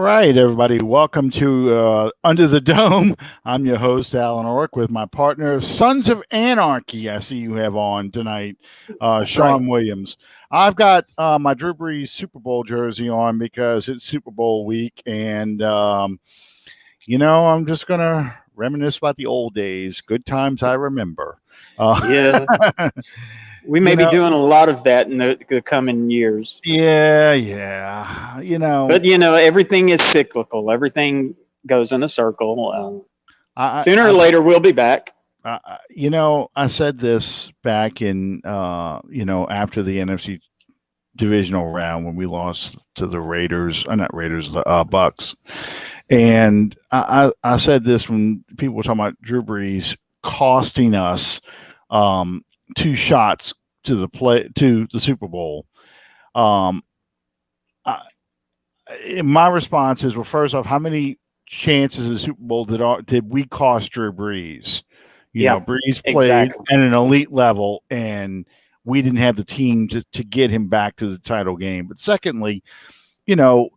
right, everybody. Welcome to Under the Dome. I'm your host, Alan Ork, with my partner, Sons of Anarchy. I see you have on tonight, That's right. Sean Williams. I've got my Drew Brees Super Bowl jersey on because it's Super Bowl week. And, I'm just going to reminisce about the old days. Good times I remember. Yeah, we you may be know, doing a lot of that in the coming years. yeah. But everything is cyclical. Everything goes in a circle. Sooner or I later, we'll be back. I said this back in, after the NFC divisional round when we lost to the Raiders, not Raiders, the Bucks. And I said this when people were talking about Drew Brees costing us two shots to the Super Bowl. My response is, well, first off, how many chances in the Super Bowl did we cost Drew Brees? Brees played exactly. at an elite level, and we didn't have the team to get him back to the title game. But secondly, How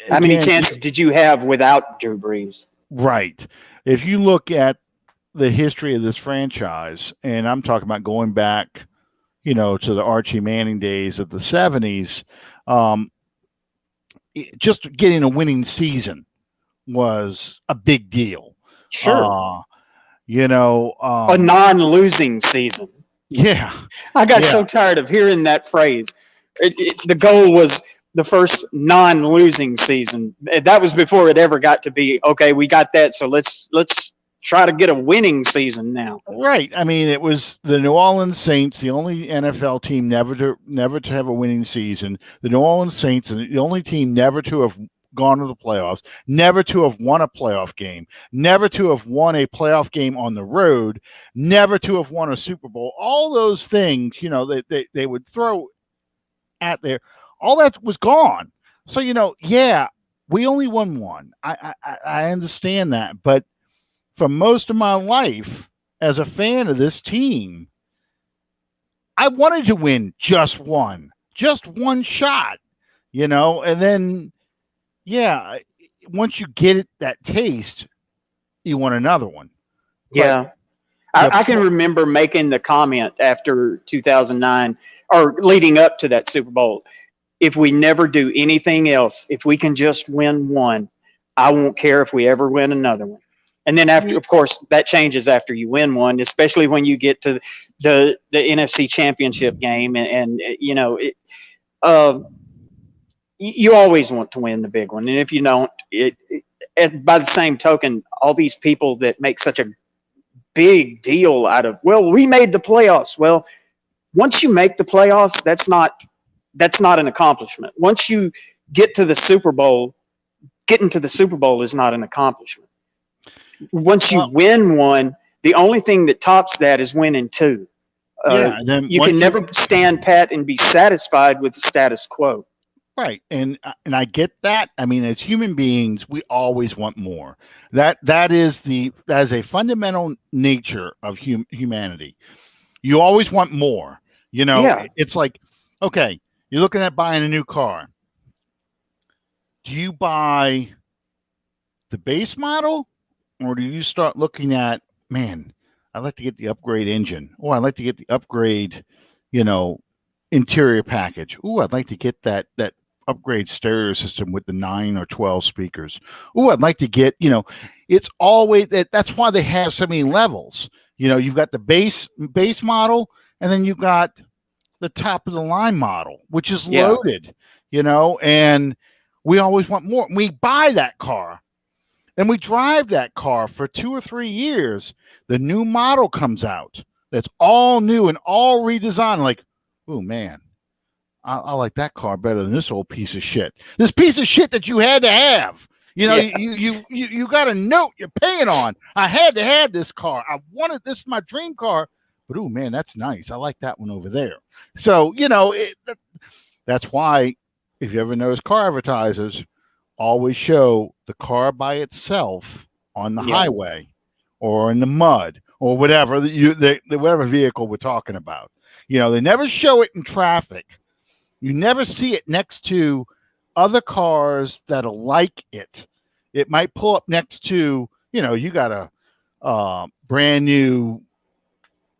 many chances did you have without Drew Brees? Right. If you look at the history of this franchise, and I'm talking about going back, to the Archie Manning days of the 70s, just getting a winning season was a big deal. Sure. A non-losing season. Yeah. I got so tired of hearing that phrase. The goal was the first non-losing season. That was before it ever got to be, okay, we got that, so let's try to get a winning season now. Right. I mean, it was the New Orleans Saints, the only NFL team never to have a winning season. The New Orleans Saints, the only team never to have gone to the playoffs, never to have won a playoff game, never to have won a playoff game on the road, never to have won a Super Bowl. All those things, they would throw at there. All that was gone. So, we only won one. I understand that. But for most of my life as a fan of this team, I wanted to win just one shot, and then, once you get it, that taste, you want another one. Yeah. I can remember making the comment after 2009 or leading up to that Super Bowl. If we never do anything else, if we can just win one, I won't care if we ever win another one. And then after, of course, that changes after you win one, especially when you get to the NFC Championship game. You always want to win the big one. And if you don't, by the same token, all these people that make such a big deal out of, well, we made the playoffs. Well, once you make the playoffs, that's not an accomplishment. Once you get to the Super Bowl, getting to the Super Bowl is not an accomplishment. Once you win one, the only thing that tops that is winning two. You can never stand pat and be satisfied with the status quo. Right. And I get that. I mean, as human beings, we always want more. That is a fundamental nature of humanity. You always want more. It's like, okay, you're looking at buying a new car. Do you buy the base model, or do you start looking at, man, I'd like to get the upgrade engine, or I'd like to get the upgrade, interior package. Ooh, I'd like to get that upgrade stereo system with the 9 or 12 speakers. Ooh, I'd like to get, it's always that's why they have so many levels. You've got the base model, and then you've got the top of the line model, which is loaded, and we always want more. We buy that car and we drive that car for 2 or 3 years. The new model comes out that's all new and all redesigned. Like, oh man, I like that car better than this old piece of shit. This piece of shit that you had to have. You got a note you're paying on. I had to have this car. I wanted this is my dream car. But oh man, that's nice. I like that one over there. So that's why, if you ever notice, car advertisers always show the car by itself on the highway or in the mud or whatever whatever vehicle we're talking about. They never show it in traffic. You never see it next to other cars that'll like it. It might pull up next to, you got a brand new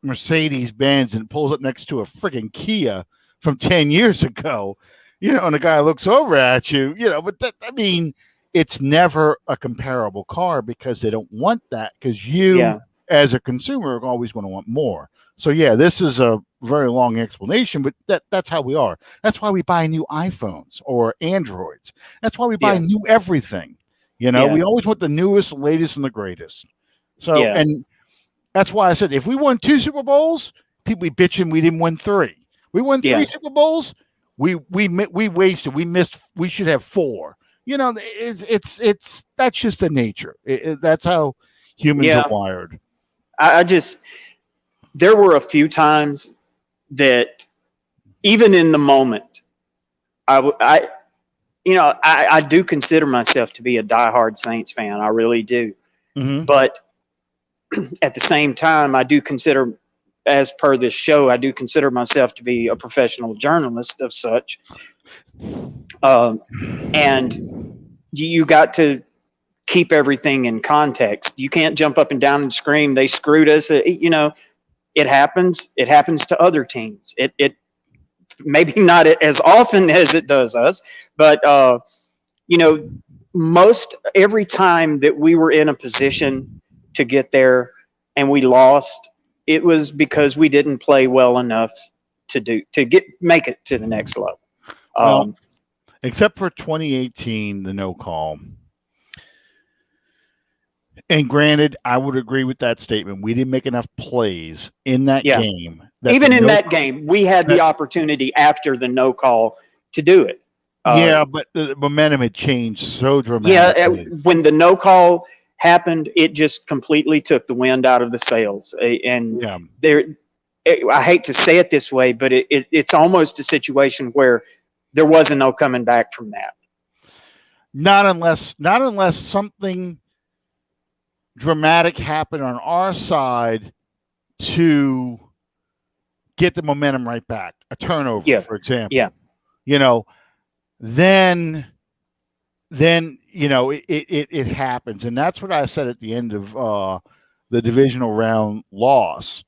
Mercedes Benz and it pulls up next to a freaking Kia from 10 years ago, and the guy looks over at you, but it's never a comparable car because they don't want that, because you as a consumer are always going to want more. So this is a very long explanation, but that's how we are. That's why we buy new iPhones or Androids. That's why we buy new everything. We always want the newest, latest, and the greatest. So, and that's why I said, if we won 2 Super Bowls, people be bitching we didn't win 3. We won 3 Super Bowls. We wasted. We missed. We should have 4. It's that's just the nature. That's how humans are wired. There were a few times that even in the moment, I do consider myself to be a diehard Saints fan. I really do. Mm-hmm. But at the same time, I do consider, as per this show, I do consider myself to be a professional journalist of such. And you got to keep everything in context. You can't jump up and down and scream, they screwed us. It happens. It happens to other teams. It maybe not as often as it does us, but most every time that we were in a position to get there and we lost, it was because we didn't play well enough to make it to the next level. Except for 2018, the no call. And granted, I would agree with that statement. We didn't make enough plays in that game. Even in that game, we had the opportunity after the no call to do it. But the momentum had changed so dramatically. Yeah, when the no call happened, it just completely took the wind out of the sails. And I hate to say it this way, but it's almost a situation where there wasn't no coming back from that. Not unless something dramatic happened on our side to get the momentum right back. A turnover, for example. Yeah. Then it happens. And that's what I said at the end of the divisional round loss.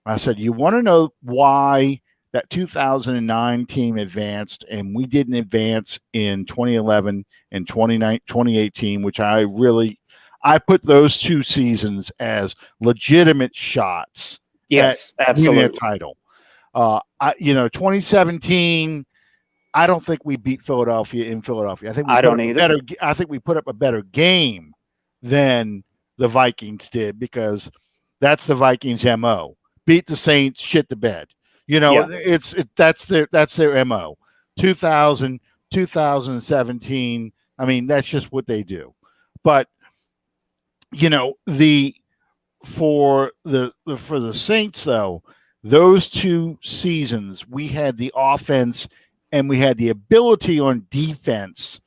I said, you want to know why that 2009 team advanced and we didn't advance in 2011 and 2018, which I put those 2 seasons as legitimate shots. Yes, absolutely. A title. 2017, I don't think we beat Philadelphia in Philadelphia. I don't either. I think we put up a better game than the Vikings did, because that's the Vikings' MO. Beat the Saints, shit the bed. That's their MO. 2017. I mean, that's just what they do. But for the Saints, though, those 2 seasons, we had the offense and we had the ability on defense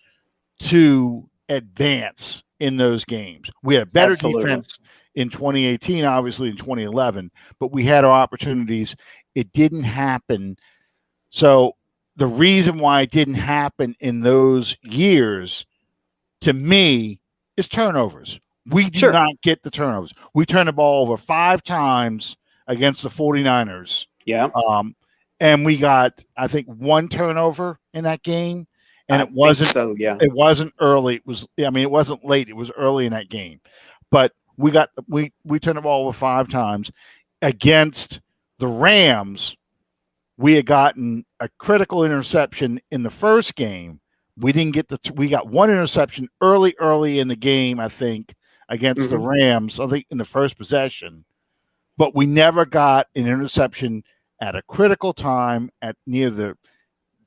to advance in those games. We had a better defense in 2018, obviously in 2011, but we had our opportunities. It didn't happen. So the reason why it didn't happen in those years, to me, is turnovers. We do not get the turnovers. We turned the ball over 5 times against the 49ers. Yeah. And we got, I think, 1 turnover in that game. And it wasn't early. It wasn't late. It was early in that game. But we turned the ball over 5 times. Against the Rams, we had gotten a critical interception in the first game. We didn't get we got 1 interception early in the game, I think, against the Rams, I think in the first possession. But we never got an interception at a critical time at either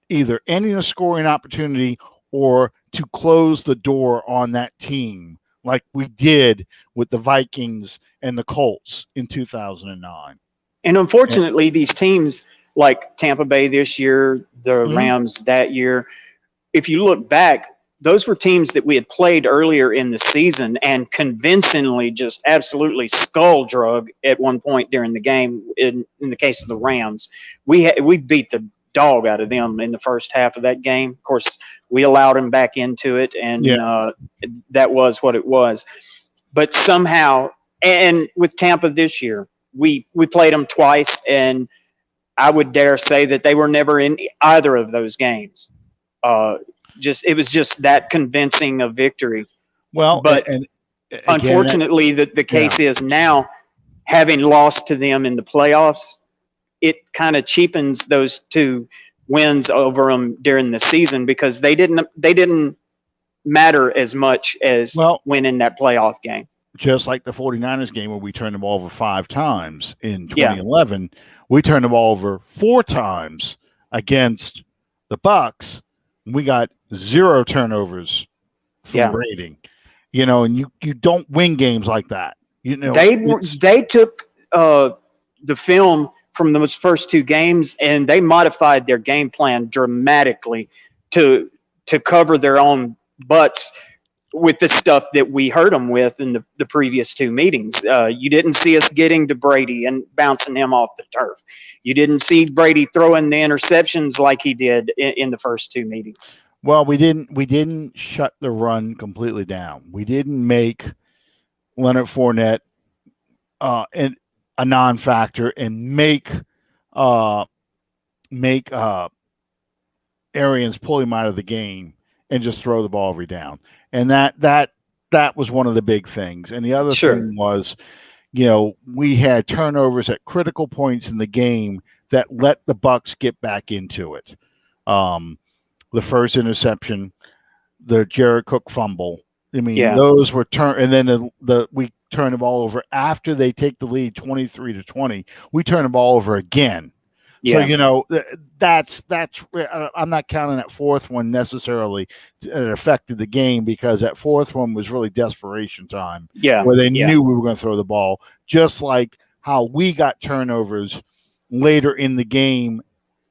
ending a scoring opportunity or to close the door on that team like we did with the Vikings and the Colts in 2009. And unfortunately, these teams like Tampa Bay this year, the Rams that year, if you look back, those were teams that we had played earlier in the season and convincingly just absolutely skull drug at one point during the game. In the case of the Rams, we beat the dog out of them in the first half of that game. Of course, we allowed them back into it, and that was what it was. But somehow, and with Tampa this year, we played them twice, and I would dare say that they were never in either of those games. It was just that convincing a victory. Well, but again, unfortunately, the case is now, having lost to them in the playoffs, it kind of cheapens those two wins over them during the season, because they didn't matter as much as winning that playoff game. Just like the 49ers game where we turned the ball over 5 times in 2011, we turned the ball over 4 times against the Bucs. We got 0 turnovers from Brady. And you don't win games like that. They took the film from those first 2 games, and they modified their game plan dramatically to cover their own butts with the stuff that we hurt them with in the previous 2 meetings. You didn't see us getting to Brady and bouncing him off the turf. You didn't see Brady throwing the interceptions like he did in the first 2 meetings. Well, we didn't shut the run completely down. We didn't make Leonard Fournette a non-factor and make Arians pull him out of the game and just throw the ball every down. And that was one of the big things. And the other thing was, we had turnovers at critical points in the game that let the Bucs get back into it. The first interception, the Jared Cook fumble. I mean, those were and then we turn the ball over after they take the lead 23-20. We turn the ball over again. Yeah. So, that's I'm not counting that 4th one necessarily. It affected the game, because that 4th one was really desperation time. Yeah. Where they knew we were going to throw the ball, just like how we got turnovers later in the game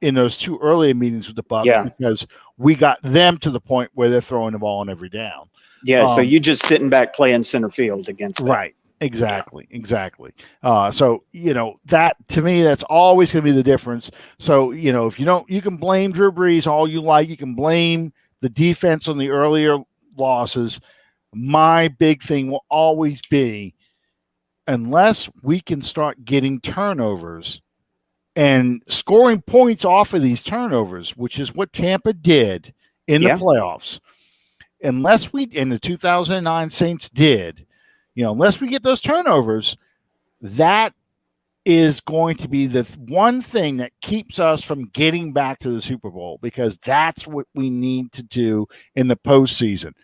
in those 2 earlier meetings with the Bucs, because we got them to the point where they're throwing the ball on every down. Yeah. So you just sitting back playing center field against them. Right. Exactly. So, that to me, that's always going to be the difference. So, if you can blame Drew Brees all you like. You can blame the defense on the earlier losses. My big thing will always be, unless we can start getting turnovers and scoring points off of these turnovers, which is what Tampa did in the playoffs, unless in the 2009 Saints did, unless we get those turnovers, that is going to be the one thing that keeps us from getting back to the Super Bowl, because that's what we need to do in the postseason.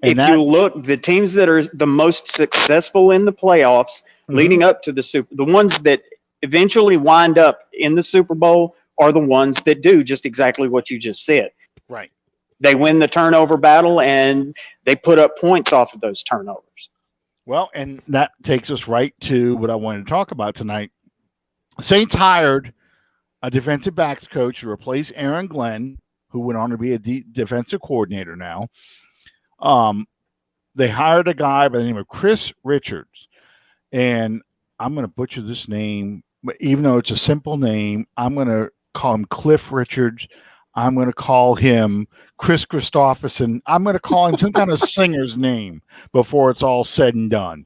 And if you look, the teams that are the most successful in the playoffs leading up to the ones that eventually wind up in the Super Bowl are the ones that do just exactly what you just said. Right. They win the turnover battle, and they put up points off of those turnovers. Well, and that takes us right to what I wanted to talk about tonight. Saints hired a defensive backs coach to replace Aaron Glenn, who went on to be a defensive coordinator now. They hired a guy by the name of Kris Richard, and I'm going to butcher this name, but even though it's a simple name, I'm going to call him Cliff Richards. I'm going to call him Chris Christopherson. I'm going to call him some kind of singer's name before it's all said and done.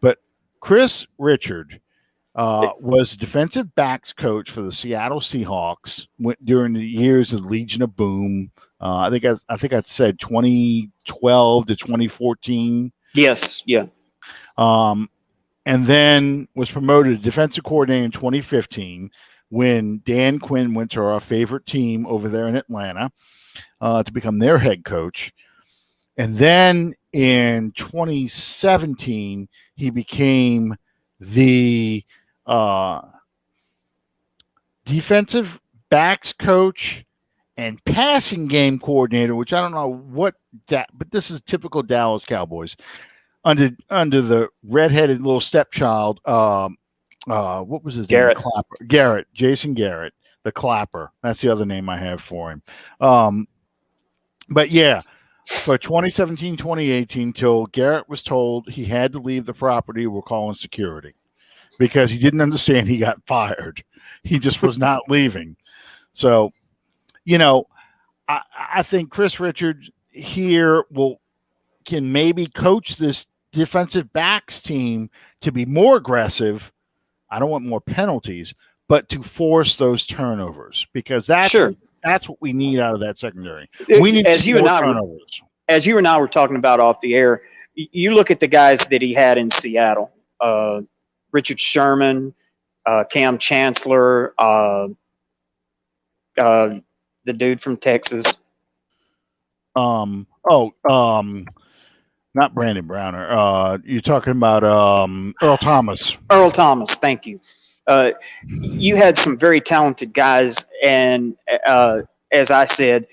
But Kris Richard was defensive backs coach for the Seattle Seahawks during the years of Legion of Boom. I think I'd said 2012 to 2014. Yes, yeah. And then was promoted to defensive coordinator in 2015 when Dan Quinn went to our favorite team over there in Atlanta to become their head coach. And then in 2017, he became the defensive backs coach and passing game coordinator, which I don't know what that, but this is typical Dallas Cowboys. Under the redheaded little stepchild, what was his Garrett. name? Garrett, Jason Garrett, the Clapper. That's the other name I have for him. But yeah, for 2017, 2018, till Garrett was told he had to leave the property, we're calling security, because he didn't understand he got fired. He just was not leaving. So, you know, I think Kris Richard here can maybe coach this defensive backs team to be more aggressive. I don't want more penalties, but to force those turnovers, because Sure. that's what we need out of that secondary. We need to As see you and more I were turnovers. as you and I were talking about off the air, you look at the guys that he had in Seattle: Richard Sherman, Cam Chancellor, the dude from Texas. Um. Oh. Not Brandon Browner. You're talking about Earl Thomas. Earl Thomas, thank you. You had some very talented guys, and as I said,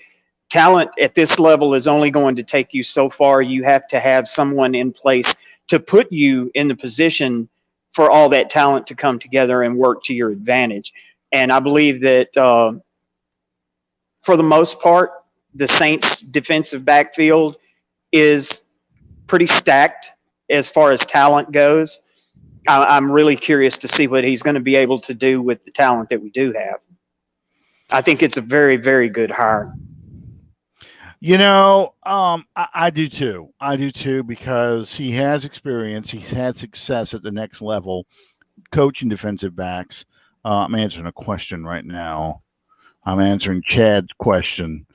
talent at this level is only going to take you so far. You have to have someone in place to put you in the position for all that talent to come together and work to your advantage. And I believe that for the most part, the Saints' defensive backfield is pretty stacked as far as talent goes. I'm really curious to see what he's going to be able to do with the talent that we do have. I think it's a very, very good hire. I do too. I do too, because he has experience. He's had success at the next level, coaching defensive backs. I'm answering a question right now. I'm answering Chad's question.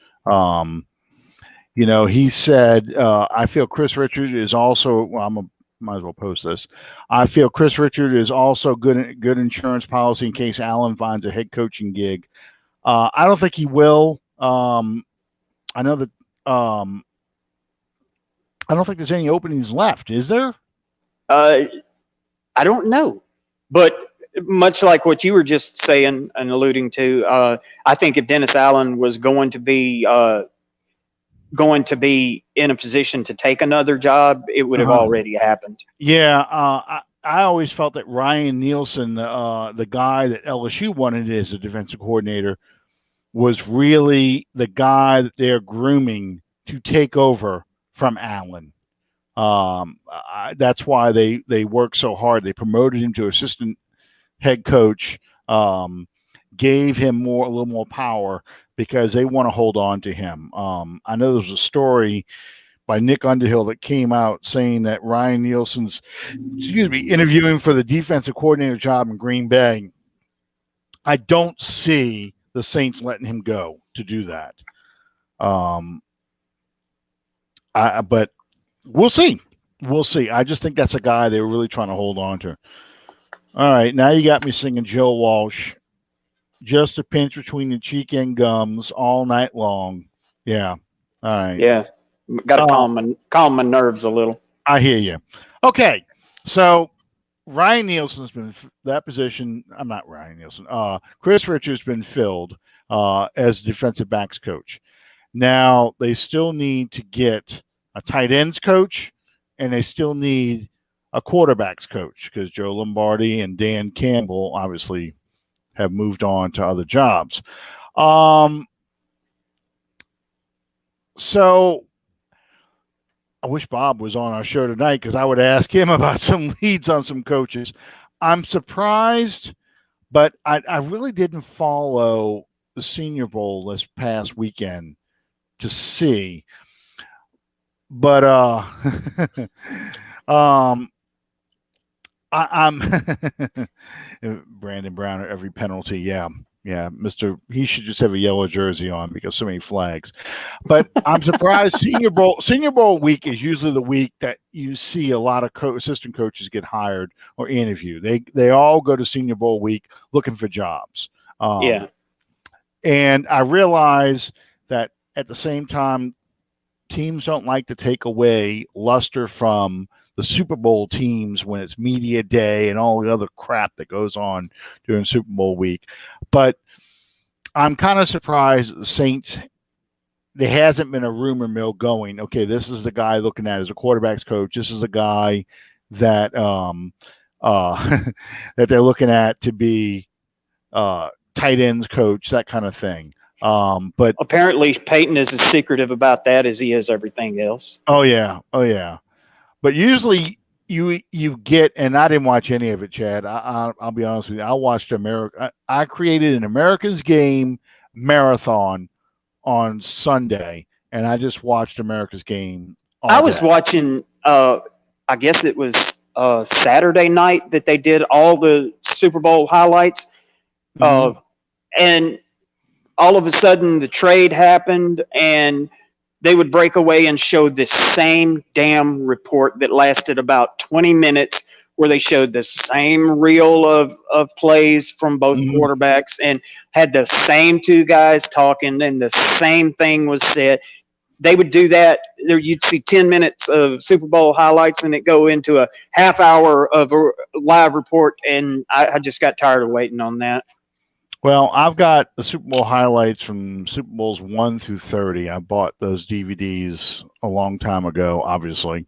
He said, I feel Kris Richard is also, might as well post this. I feel Kris Richard is also good insurance policy in case Allen finds a head coaching gig. I don't think he will. I know that I don't think there's any openings left. Is there? I don't know, but much like what you were just saying and alluding to, I think if Dennis Allen was going to be in a position to take another job, it would have already happened. Yeah, I always felt that Ryan Nielsen, the guy that LSU wanted as a defensive coordinator, was really the guy that they're grooming to take over from Allen. That's why they worked so hard. They promoted him to assistant head coach, gave him a little more power, because they want to hold on to him. I know there's a story by Nick Underhill that came out saying that Ryan Nielsen's, interviewing for the defensive coordinator job in Green Bay. I don't see the Saints letting him go to do that. But we'll see. We'll see. I just think that's a guy they were really trying to hold on to. All right, now you got me singing Joe Walsh. Just a pinch between the cheek and gums all night long. Yeah. All right. Yeah. Got to calm my nerves a little. I hear you. Okay. So Ryan Nielsen's been that position. I'm not Ryan Nielsen. Kris Richard's been filled as defensive backs coach. Now they still need to get a tight ends coach, and they still need a quarterbacks coach, because Joe Lombardi and Dan Campbell obviously have moved on to other jobs. So I wish Bob was on our show tonight, because I would ask him about some leads on some coaches. I'm surprised, but I really didn't follow the Senior Bowl this past weekend to see. But I'm Brandon Browner, every penalty. Yeah. He should just have a yellow jersey on, because so many flags. But I'm surprised Senior Bowl week is usually the week that you see a lot of assistant coaches get hired or interviewed. They all go to Senior Bowl week looking for jobs. Yeah. And I realize that at the same time, teams don't like to take away luster from the Super Bowl teams when it's media day and all the other crap that goes on during Super Bowl week. But I'm kind of surprised that the Saints, there hasn't been a rumor mill going, okay, this is the guy looking at as a quarterback's coach. This is the guy that that they're looking at to be tight ends coach, that kind of thing. But apparently Peyton is as secretive about that as he is everything else. Oh yeah. But usually you get, and I didn't watch any of it, Chad. I'll be honest with you. I watched America. I created an America's Game marathon on Sunday, and I just watched America's game all I was day. watching. I guess it was Saturday night that they did all the Super Bowl highlights, Mhm. and all of a sudden the trade happened, and they would break away and show this same damn report that lasted about 20 minutes, where they showed the same reel of plays from both Mhm. quarterbacks and had the same two guys talking, and the same thing was said. They would do that. There, you'd see 10 minutes of Super Bowl highlights, and it go into a half hour of a live report, and I just got tired of waiting on that. Well, I've got the Super Bowl highlights from Super Bowls 1 through 30. I bought those DVDs a long time ago, obviously.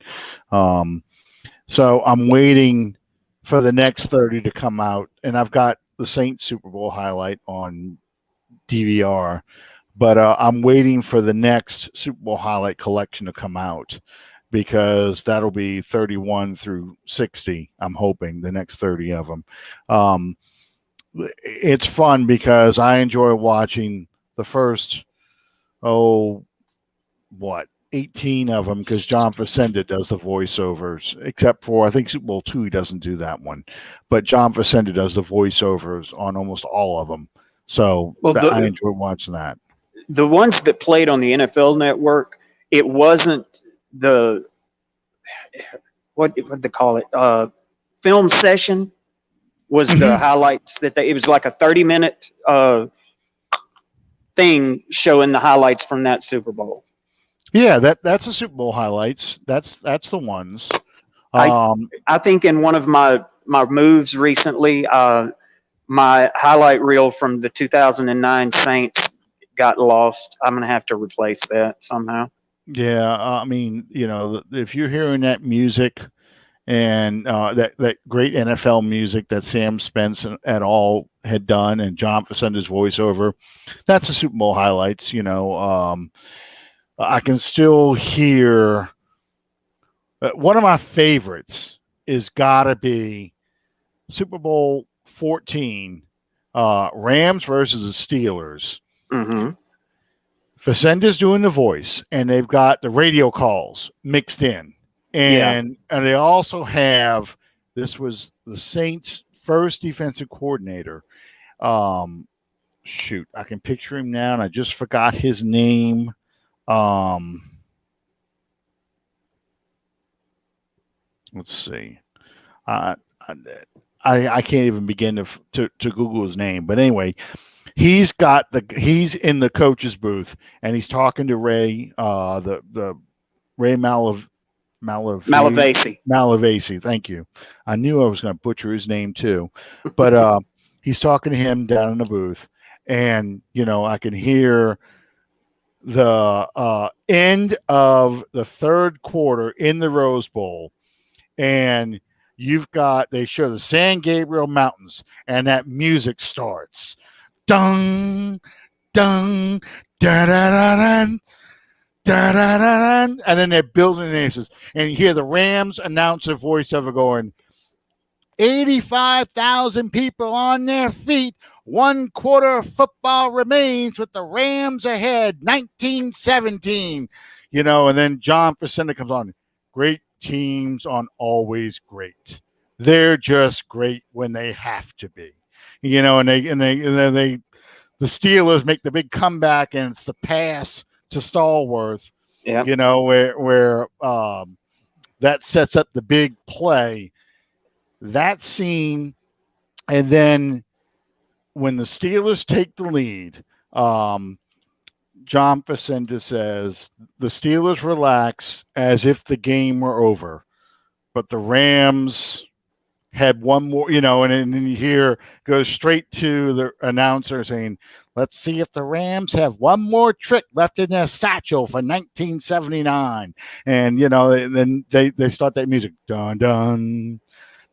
Um, so I'm waiting for the next 30 to come out, and I've got the Saints Super Bowl highlight on DVR, but I'm waiting for the next Super Bowl highlight collection to come out because that'll be 31 through 60. I'm hoping the next 30 of them. It's fun because I enjoy watching the first, 18 of them, because John Facenda does the voiceovers, except for I think Super Bowl 2 he doesn't do that one, but John Facenda does the voiceovers on almost all of them. So Well, I enjoy watching that. the ones that played on the NFL Network, it wasn't the what they call it, film session was the Mhm. highlights that it was like a 30-minute thing showing the highlights from that Super Bowl. Yeah, that's the Super Bowl highlights. That's the ones. I think in one of my moves recently, my highlight reel from the 2009 Saints got lost. I'm gonna have to replace that somehow. Yeah, I mean, if you're hearing that music and that great NFL music that Sam Spence et al. Had done, and John Facenda's voiceover, that's the Super Bowl highlights. I can still hear. One of my favorites is gotta be Super Bowl 14, Rams versus the Steelers. Mm-hmm. Facenda's doing the voice, and they've got the radio calls mixed in, Yeah. and they also have, this was the Saints' first defensive coordinator. Shoot, I can picture him now, and I just forgot his name. Let's see. I can't even begin to Google his name, but anyway, he's in the coach's booth, and he's talking to Ray, the Ray Malavasi. Malavasi. Thank you. I knew I was going to butcher his name too, but he's talking to him down in the booth, and I can hear the end of the third quarter in the Rose Bowl, and they show the San Gabriel Mountains, and that music starts. Dung, dung, da da da da. Da, da, da, da, and then they're building aces, and you hear the Rams announcer voiceover going, 85,000 people on their feet. 1/4 of football remains with the Rams ahead. 1917. And then John Facenda comes on. Great teams aren't always great. They're just great when they have to be. And the Steelers make the big comeback, and it's the pass to Stallworth, Yeah. where that sets up the big play. That scene, and then when the Steelers take the lead, John Facenda says the Steelers relax as if the game were over, but the Rams had one more, and then you hear goes straight to the announcer saying, let's see if the Rams have one more trick left in their satchel for 1979. And, then they start that music, dun, dun,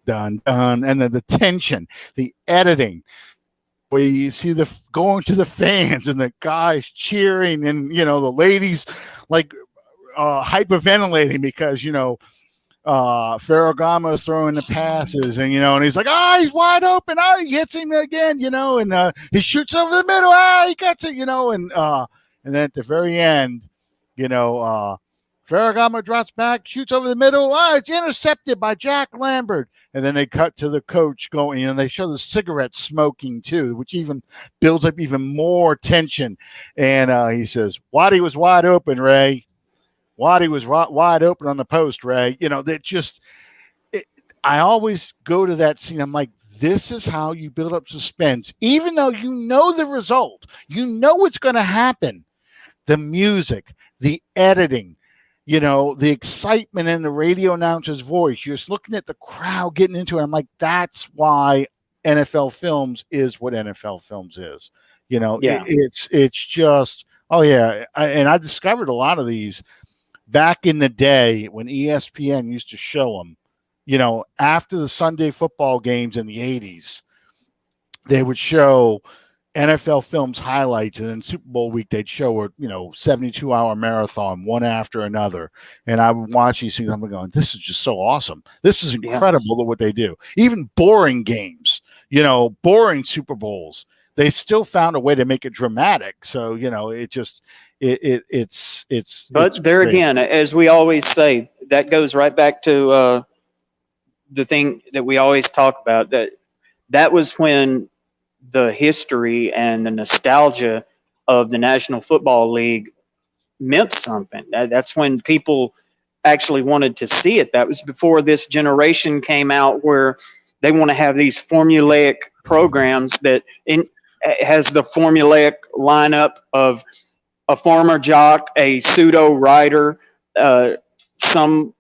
dun, dun. And then the tension, the editing, where you see going to the fans and the guys cheering, and, the ladies like hyperventilating because, Ferragamo's throwing the passes, and and he's like, he's wide open. He hits him again, and he shoots over the middle. He gets it, and then at the very end, Ferragamo drops back, shoots over the middle. It's intercepted by Jack Lambert. And then they cut to the coach going, they show the cigarette smoking too, which even builds up even more tension. And he says, Waddy was wide open, Ray. Waddy was wide open on the post, Ray. I always go to that scene. I'm like, this is how you build up suspense. Even though you know the result, you know what's going to happen. The music, the editing, the excitement in the radio announcer's voice. You're just looking at the crowd getting into it. I'm like, that's why NFL Films is what NFL Films is. It's just, and I discovered a lot of these back in the day when ESPN used to show them, after the Sunday football games in the 80s, they would show NFL Films highlights, and then Super Bowl week they'd show a 72-hour marathon one after another, and I would watch these things. I'm going, this is just so awesome. This is incredible what they do. Even boring games, boring Super Bowls, they still found a way to make it dramatic. So it's. But there great. Again, as we always say, that goes right back to the thing that we always talk about. That was when the history and the nostalgia of the National Football League meant something. That's when people actually wanted to see it. That was before this generation came out where they want to have these formulaic programs that has the formulaic lineup of a former jock, a pseudo writer, some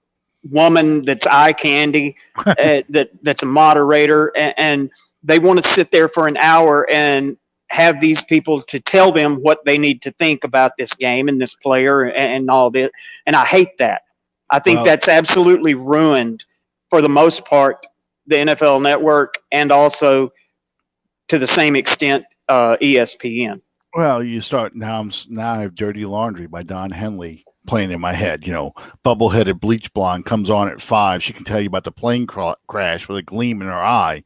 woman that's eye candy, that's a moderator, and they want to sit there for an hour and have these people to tell them what they need to think about this game and this player and all this. And I hate that. I think that's absolutely ruined, for the most part, the NFL Network, and also to the same extent ESPN. Well, you start now. I have Dirty Laundry by Don Henley playing in my head. Bubble-headed bleach blonde comes on at 5. She can tell you about the plane crash with a gleam in her eye.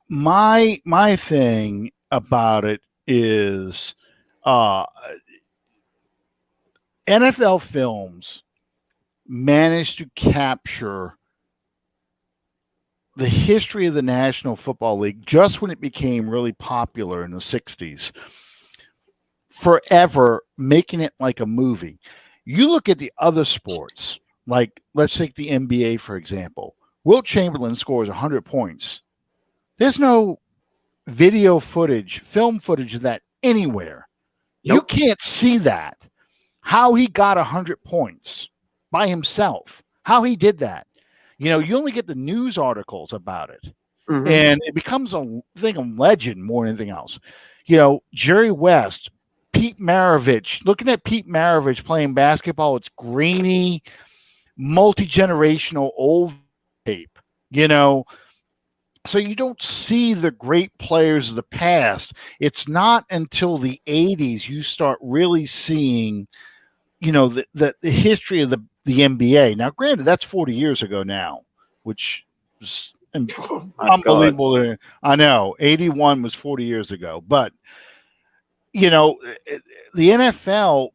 My thing about it is NFL Films managed to capture the history of the National Football League just when it became really popular in the 60s. Forever, making it like a movie. You look at the other sports, like let's take the NBA, for example. Wilt Chamberlain scores 100 points. There's no video footage, film footage of that anywhere. Nope. You can't see that. How he got 100 points by himself. How he did that. You only get the news articles about it. Mm-hmm. And it becomes a thing of legend more than anything else. Jerry West, Pete Maravich, looking at Pete Maravich playing basketball, it's grainy, multi-generational old tape, so you don't see the great players of the past. It's not until the 80s you start really seeing, the history of the NBA. Now, granted, that's 40 years ago now, which is unbelievable. God. I know, 81 was 40 years ago, but the NFL,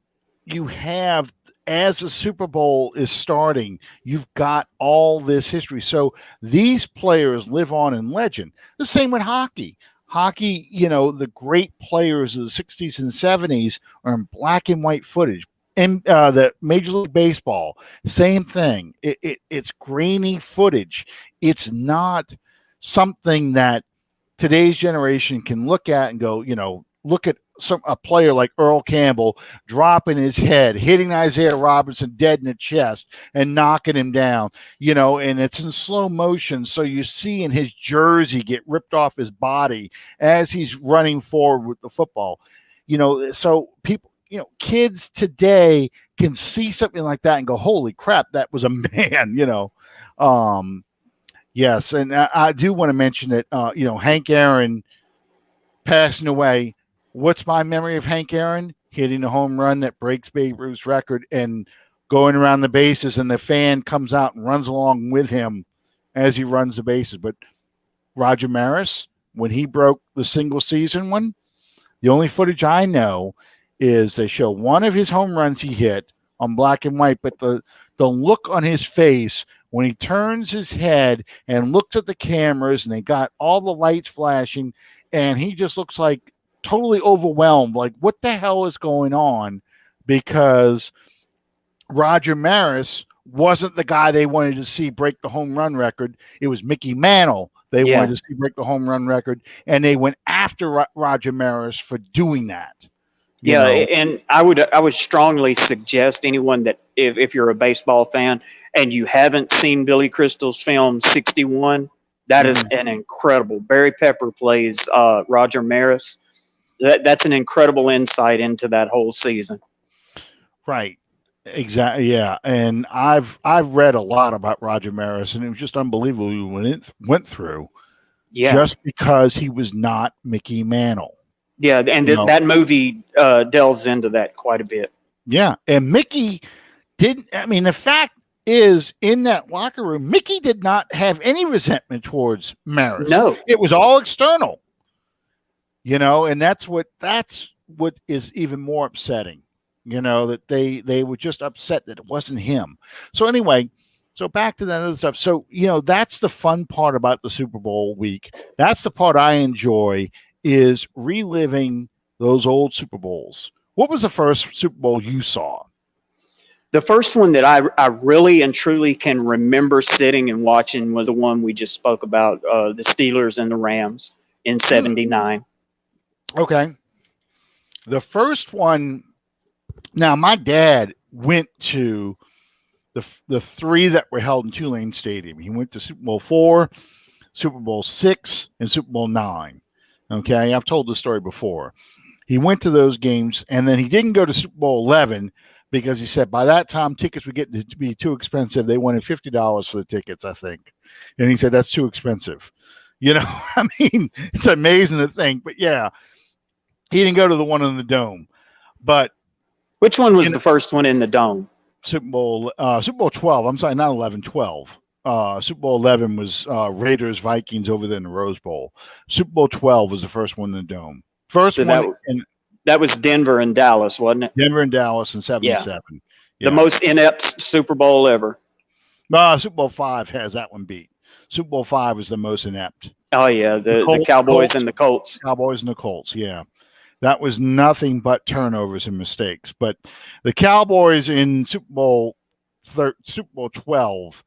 you have, as the Super Bowl is starting, you've got all this history. So these players live on in legend. The same with hockey. Hockey, the great players of the 60s and 70s are in black and white footage. And the Major League Baseball, same thing. It's grainy footage. It's not something that today's generation can look at and go, look at a player like Earl Campbell dropping his head, hitting Isaiah Robertson dead in the chest and knocking him down, and it's in slow motion. So you see in his jersey get ripped off his body as he's running forward with the football, so people, kids today can see something like that and go, holy crap, that was a man, yes. And I do want to mention that, Hank Aaron passing away. What's my memory of Hank Aaron? Hitting a home run that breaks Babe Ruth's record and going around the bases, and the fan comes out and runs along with him as he runs the bases. But Roger Maris, when he broke the single season one, the only footage I know is they show one of his home runs he hit on black and white, but the look on his face when he turns his head and looks at the cameras, and they got all the lights flashing, and he just looks like totally overwhelmed, like what the hell is going on? Because Roger Maris wasn't the guy they wanted to see break the home run record. It was Mickey Mantle they wanted to see break the home run record, and they went after Roger Maris for doing that. Yeah, and I would strongly suggest anyone that if you're a baseball fan and you haven't seen Billy Crystal's film 61, that is an incredible. Barry Pepper plays Roger Maris. That's an incredible insight into that whole season. Right. Exactly. Yeah. And I've read a lot about Roger Maris, and it was just unbelievable when it went through. Yeah. Just because he was not Mickey Mantle. Yeah, and that movie delves into that quite a bit. Yeah. And Mickey didn't. I mean, the fact is, in that locker room, Mickey did not have any resentment towards Maris. No. It was all external. And that's what is even more upsetting. That they were just upset that it wasn't him. So anyway, so back to that other stuff. So, that's the fun part about the Super Bowl week. That's the part I enjoy, is reliving those old Super Bowls. What was the first Super Bowl you saw? The first one that I really and truly can remember sitting and watching was the one we just spoke about, the Steelers and the Rams in 79. Okay. The first one. Now, my dad went to the three that were held in Tulane Stadium. He went to Super Bowl IV, Super Bowl VI, and Super Bowl IX. Okay, I've told this story before. He went to those games, and then he didn't go to Super Bowl XI because he said by that time tickets would get to be too expensive. They wanted $50 for the tickets, I think. And he said, that's too expensive. I mean, it's amazing to think. But, yeah, he didn't go to the one in the Dome. But which one was the first one in the Dome? Super Bowl 12. I'm sorry, not 11, 12. Super Bowl 11 was Raiders Vikings over there in the Rose Bowl. Super Bowl 12 was the first one in the Dome. That was Denver and Dallas, wasn't it? Denver and Dallas in 77. Yeah. The most inept Super Bowl ever. Super Bowl 5 has that one beat. Super Bowl 5 was the most inept. Oh yeah, the Cowboys and the Colts. Cowboys and the Colts, yeah. That was nothing but turnovers and mistakes. But the Cowboys in Super Bowl 12,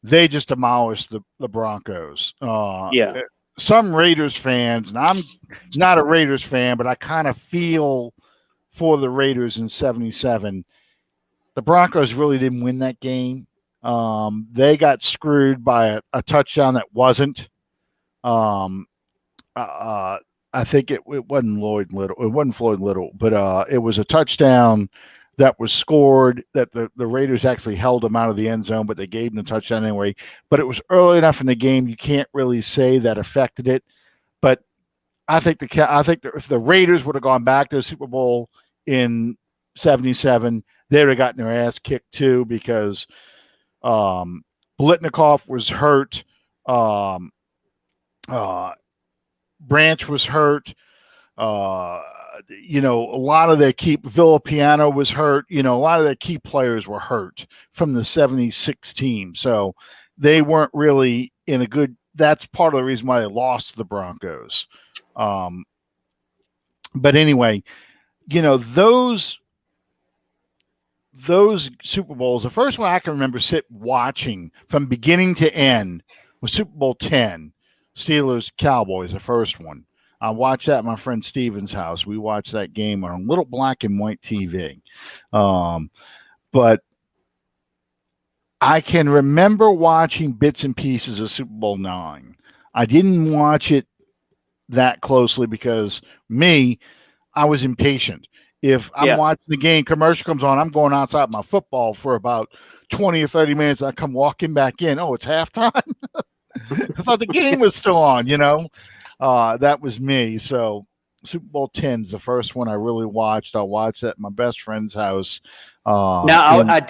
they just demolished the Broncos. Some Raiders fans, and I'm not a Raiders fan, but I kind of feel for the Raiders in 77. The Broncos really didn't win that game. They got screwed by a touchdown that wasn't. I think it wasn't Lloyd Little. It wasn't Floyd Little, but it was a touchdown that was scored that the Raiders actually held them out of the end zone, but they gave them the touchdown anyway. But it was early enough in the game, you can't really say that affected it. But I think if the Raiders would have gone back to the Super Bowl in 77, they would have gotten their ass kicked too, because Blitnikoff was hurt. Branch was hurt. A lot of their Villapiano was hurt. A lot of their key players were hurt from the 76 team. So they weren't really in a good, that's part of the reason why they lost to the Broncos. But anyway, those Super Bowls, the first one I can remember watching from beginning to end was Super Bowl 10. Steelers Cowboys, the first one. I watched that at my friend Steven's house. We watched that game on a little black and white TV. But I can remember watching bits and pieces of Super Bowl 9. I didn't watch it that closely because I was impatient. If I'm watching the game, commercial comes on, I'm going outside my football for about 20 or 30 minutes. I come walking back in. Oh, it's halftime. I thought the game was still on, That was me. So Super Bowl 10's the first one I really watched. I watched at my best friend's house. Now I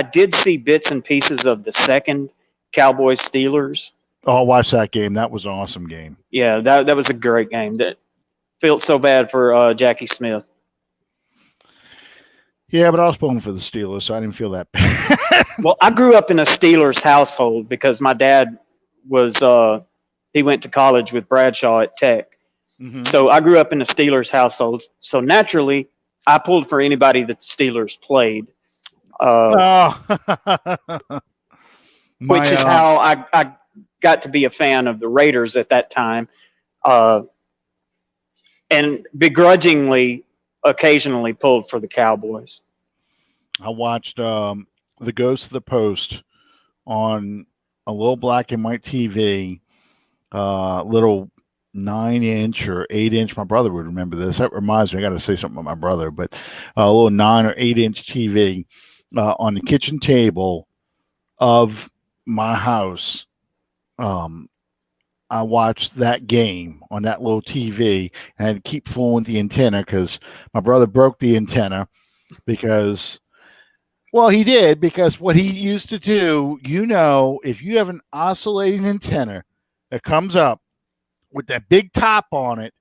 did see bits and pieces of the second Cowboys Steelers. I watched that game. That was an awesome game. Yeah, that was a great game. That felt so bad for Jackie Smith. Yeah, but I was pulling for the Steelers, so I didn't feel that bad. Well, I grew up in a Steelers household because my dad was he went to college with Bradshaw at Tech. Mm-hmm. So I grew up in a Steelers household. So naturally, I pulled for anybody that the Steelers played. Which is how I got to be a fan of the Raiders at that time. And begrudgingly, occasionally pulled for the Cowboys. I watched The Ghost of the Post on a little black and white TV, little 9-inch or 8-inch. My brother would remember this. That reminds me, I got to say something about my brother, but a little 9 or 8-inch TV on the kitchen table of my house. I watched that game on that little TV, and I had to keep fooling with the antenna because my brother broke the antenna because, well, he did, because what he used to do, if you have an oscillating antenna that comes up with that big top on it,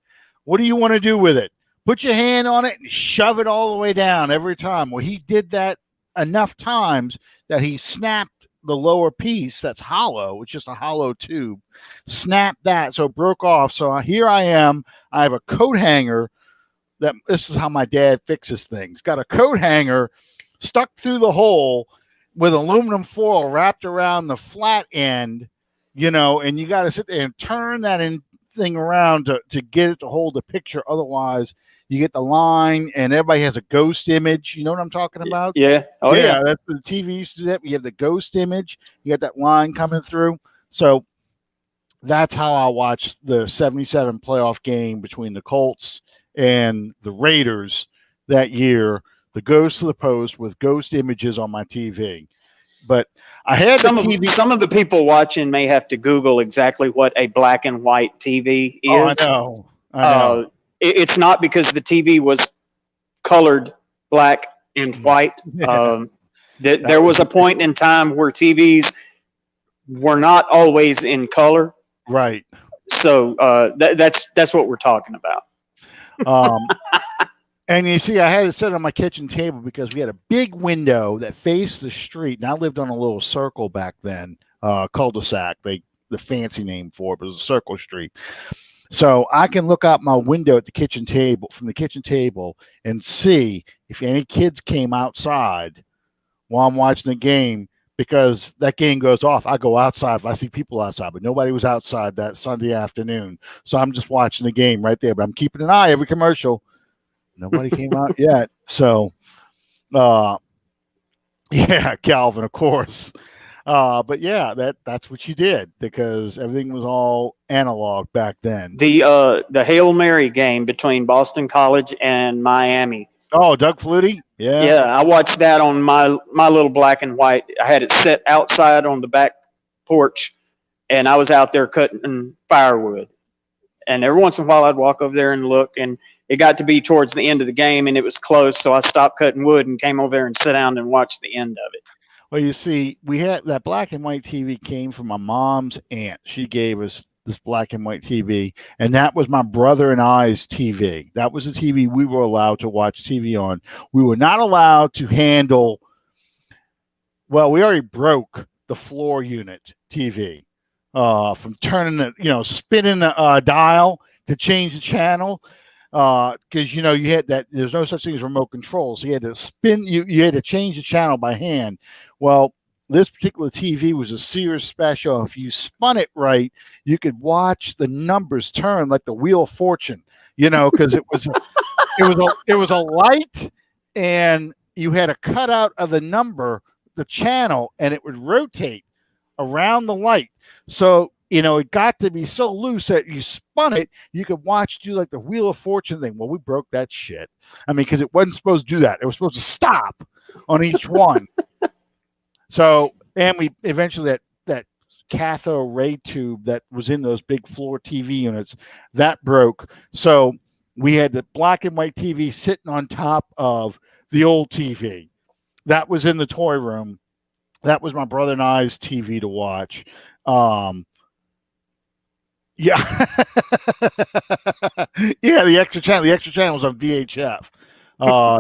what do you want to do with it? Put your hand on it and shove it all the way down every time. Well, he did that enough times that he snapped the lower piece that's hollow. It's just a hollow tube. Snapped that, so it broke off. So here I am. I have a coat hanger. This is how my dad fixes things. Got a coat hanger stuck through the hole with aluminum foil wrapped around the flat end, and you got to sit there and turn that thing around to get it to hold the picture. Otherwise, you get the line, and everybody has a ghost image. You know what I'm talking about? Yeah. Oh, yeah. That's the TV used to do that. You have the ghost image. You got that line coming through. So that's how I watched the 77 playoff game between the Colts and the Raiders that year. The Ghost of the Post with ghost images on my TV. But I had some of the people watching may have to Google exactly what a black and white TV is. Oh, I know. It's not because the TV was colored black and white. There was a point in time where TVs were not always in color. Right. So that's what we're talking about. And you see, I had it set on my kitchen table because we had a big window that faced the street. And I lived on a little circle back then, cul-de-sac. The fancy name for it, but it was a circle street. So I can look out my window at the kitchen table, from the kitchen table, and see if any kids came outside while I'm watching the game, because that game goes off. I go outside if I see people outside, but nobody was outside that Sunday afternoon. So I'm just watching the game right there, but I'm keeping an eye every commercial. Nobody came out yet. So, yeah, Calvin, of course. But yeah, that's what you did, because everything was all analog back then. The Hail Mary game between Boston College and Miami. Oh, Doug Flutie? Yeah. Yeah, I watched that on my little black and white. I had it set outside on the back porch, and I was out there cutting firewood. And every once in a while, I'd walk over there and look, and it got to be towards the end of the game, and it was close, so I stopped cutting wood and came over there and sat down and watched the end of it. Well, you see, we had that black and white TV came from my mom's aunt. She gave us this black and white TV, and that was my brother and I's TV. That was the TV we were allowed to watch TV on. We were not allowed to handle, well, we already broke the floor unit TV from turning the, spinning the dial to change the channel. Because you had that, there's no such thing as remote control, so you had to spin, you had to change the channel by hand. Well, this particular TV was a Sears special. If you spun it right, you could watch the numbers turn like the Wheel of Fortune, because it was a light, and you had a cutout of the number, the channel, and it would rotate around the light. So it got to be so loose that you spun it, you could do like the Wheel of Fortune thing. Well, we broke that shit. I mean, because it wasn't supposed to do that. It was supposed to stop on each one. So, and we eventually that cathode ray tube that was in those big floor TV units, that broke. So we had the black and white TV sitting on top of the old TV. That was in the toy room. That was my brother and I's TV to watch. Yeah. Yeah, the extra channel. The extra channel was on VHF.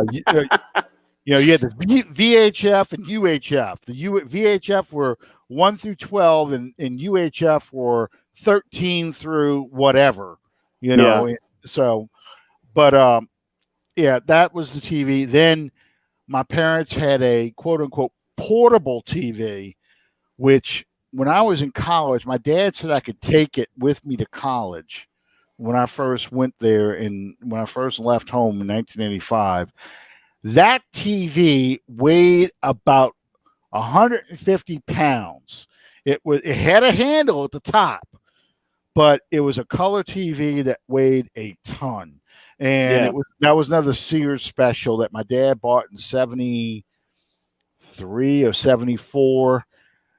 You had the VHF and UHF. The VHF were 1 through 12, and UHF were 13 through whatever. So, but yeah, that was the TV. Then my parents had a quote unquote portable TV, which when I was in college, my dad said I could take it with me to college when I first went there and when I first left home in 1985. That TV weighed about 150 pounds. It had a handle at the top, but it was a color TV that weighed a ton. And that was another Sears special that my dad bought in 73 or 74.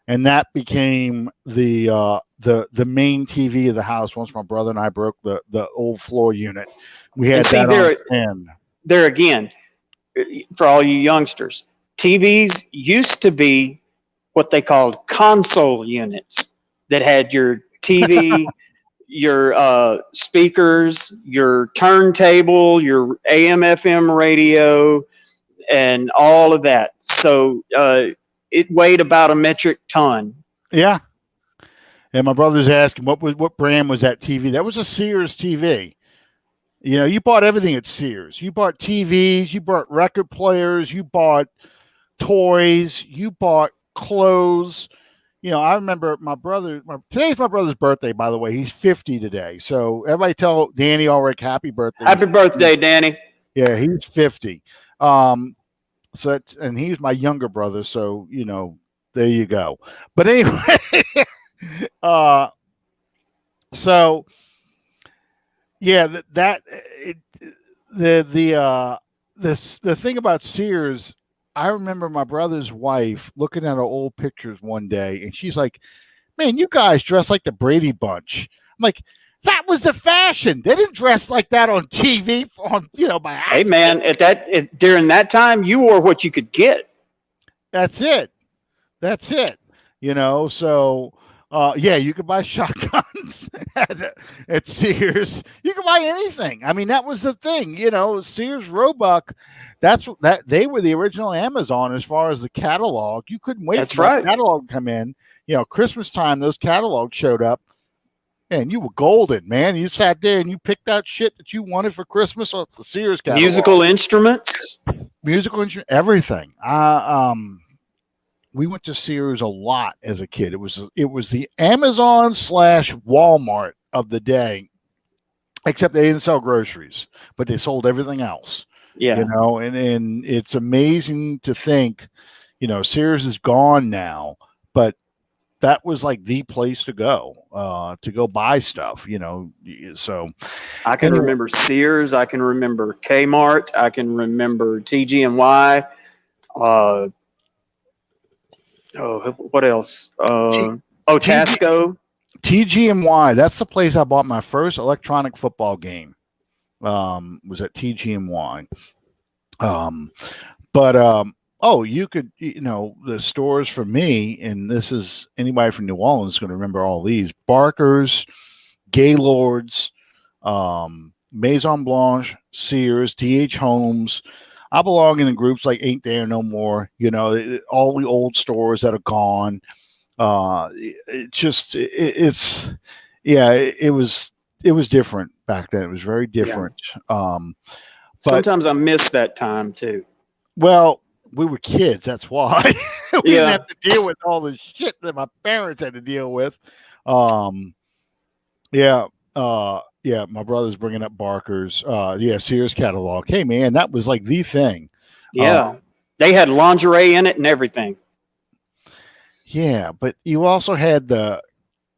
And that became the main TV of the house. Once my brother and I broke the old floor unit, we had that on. There again, for all you youngsters, TVs used to be what they called console units that had your TV, your speakers, your turntable, your AM/FM radio, and all of that. So it weighed about a metric ton. Yeah. And my brother's asking what brand was that TV? That was a Sears TV. You bought everything at Sears. You bought TVs, you bought record players, you bought toys, you bought clothes. I remember today's my brother's birthday, by the way. He's 50 today. So everybody tell Danny Ulrich happy birthday. Happy birthday, Danny. Yeah, he's 50. And he's my younger brother, so there you go. But anyway, so yeah, the thing about Sears, I remember my brother's wife looking at our old pictures one day, and she's like, "Man, you guys dress like the Brady Bunch." I'm like, that was the fashion. They didn't dress like that on TV by accident. Hey man, during that time, you wore what you could get. That's it. So you could buy shotguns at Sears. You could buy anything. I mean, that was the thing. Sears Roebuck. They were the original Amazon as far as the catalog. You couldn't wait for the catalog to come in. Christmas time, those catalogs showed up. And you were golden, man. You sat there and you picked out shit that you wanted for Christmas off the Sears catalog. Musical instruments, everything. We went to Sears a lot as a kid. It was the Amazon / Walmart of the day, except they didn't sell groceries, but they sold everything else. Yeah, and it's amazing to think, Sears is gone now, but that was like the place to go buy stuff, so I can remember Sears. I can remember Kmart. I can remember TG&Y. What else? Tasco. TG&Y. That's the place I bought my first electronic football game. Was at TG&Y. You could, the stores for me, and this is anybody from New Orleans is going to remember all these: Barker's, Gaylord's, Maison Blanche, Sears, D.H. Holmes. I belong in the groups like Ain't There No More, all the old stores that are gone. It was different back then. It was very different. Yeah. Sometimes I miss that time too. Well, we were kids. That's why we didn't have to deal with all the shit that my parents had to deal with. My brother's bringing up Barker's. Sears catalog. Hey, man, that was like the thing. Yeah. They had lingerie in it and everything. Yeah, but you also had the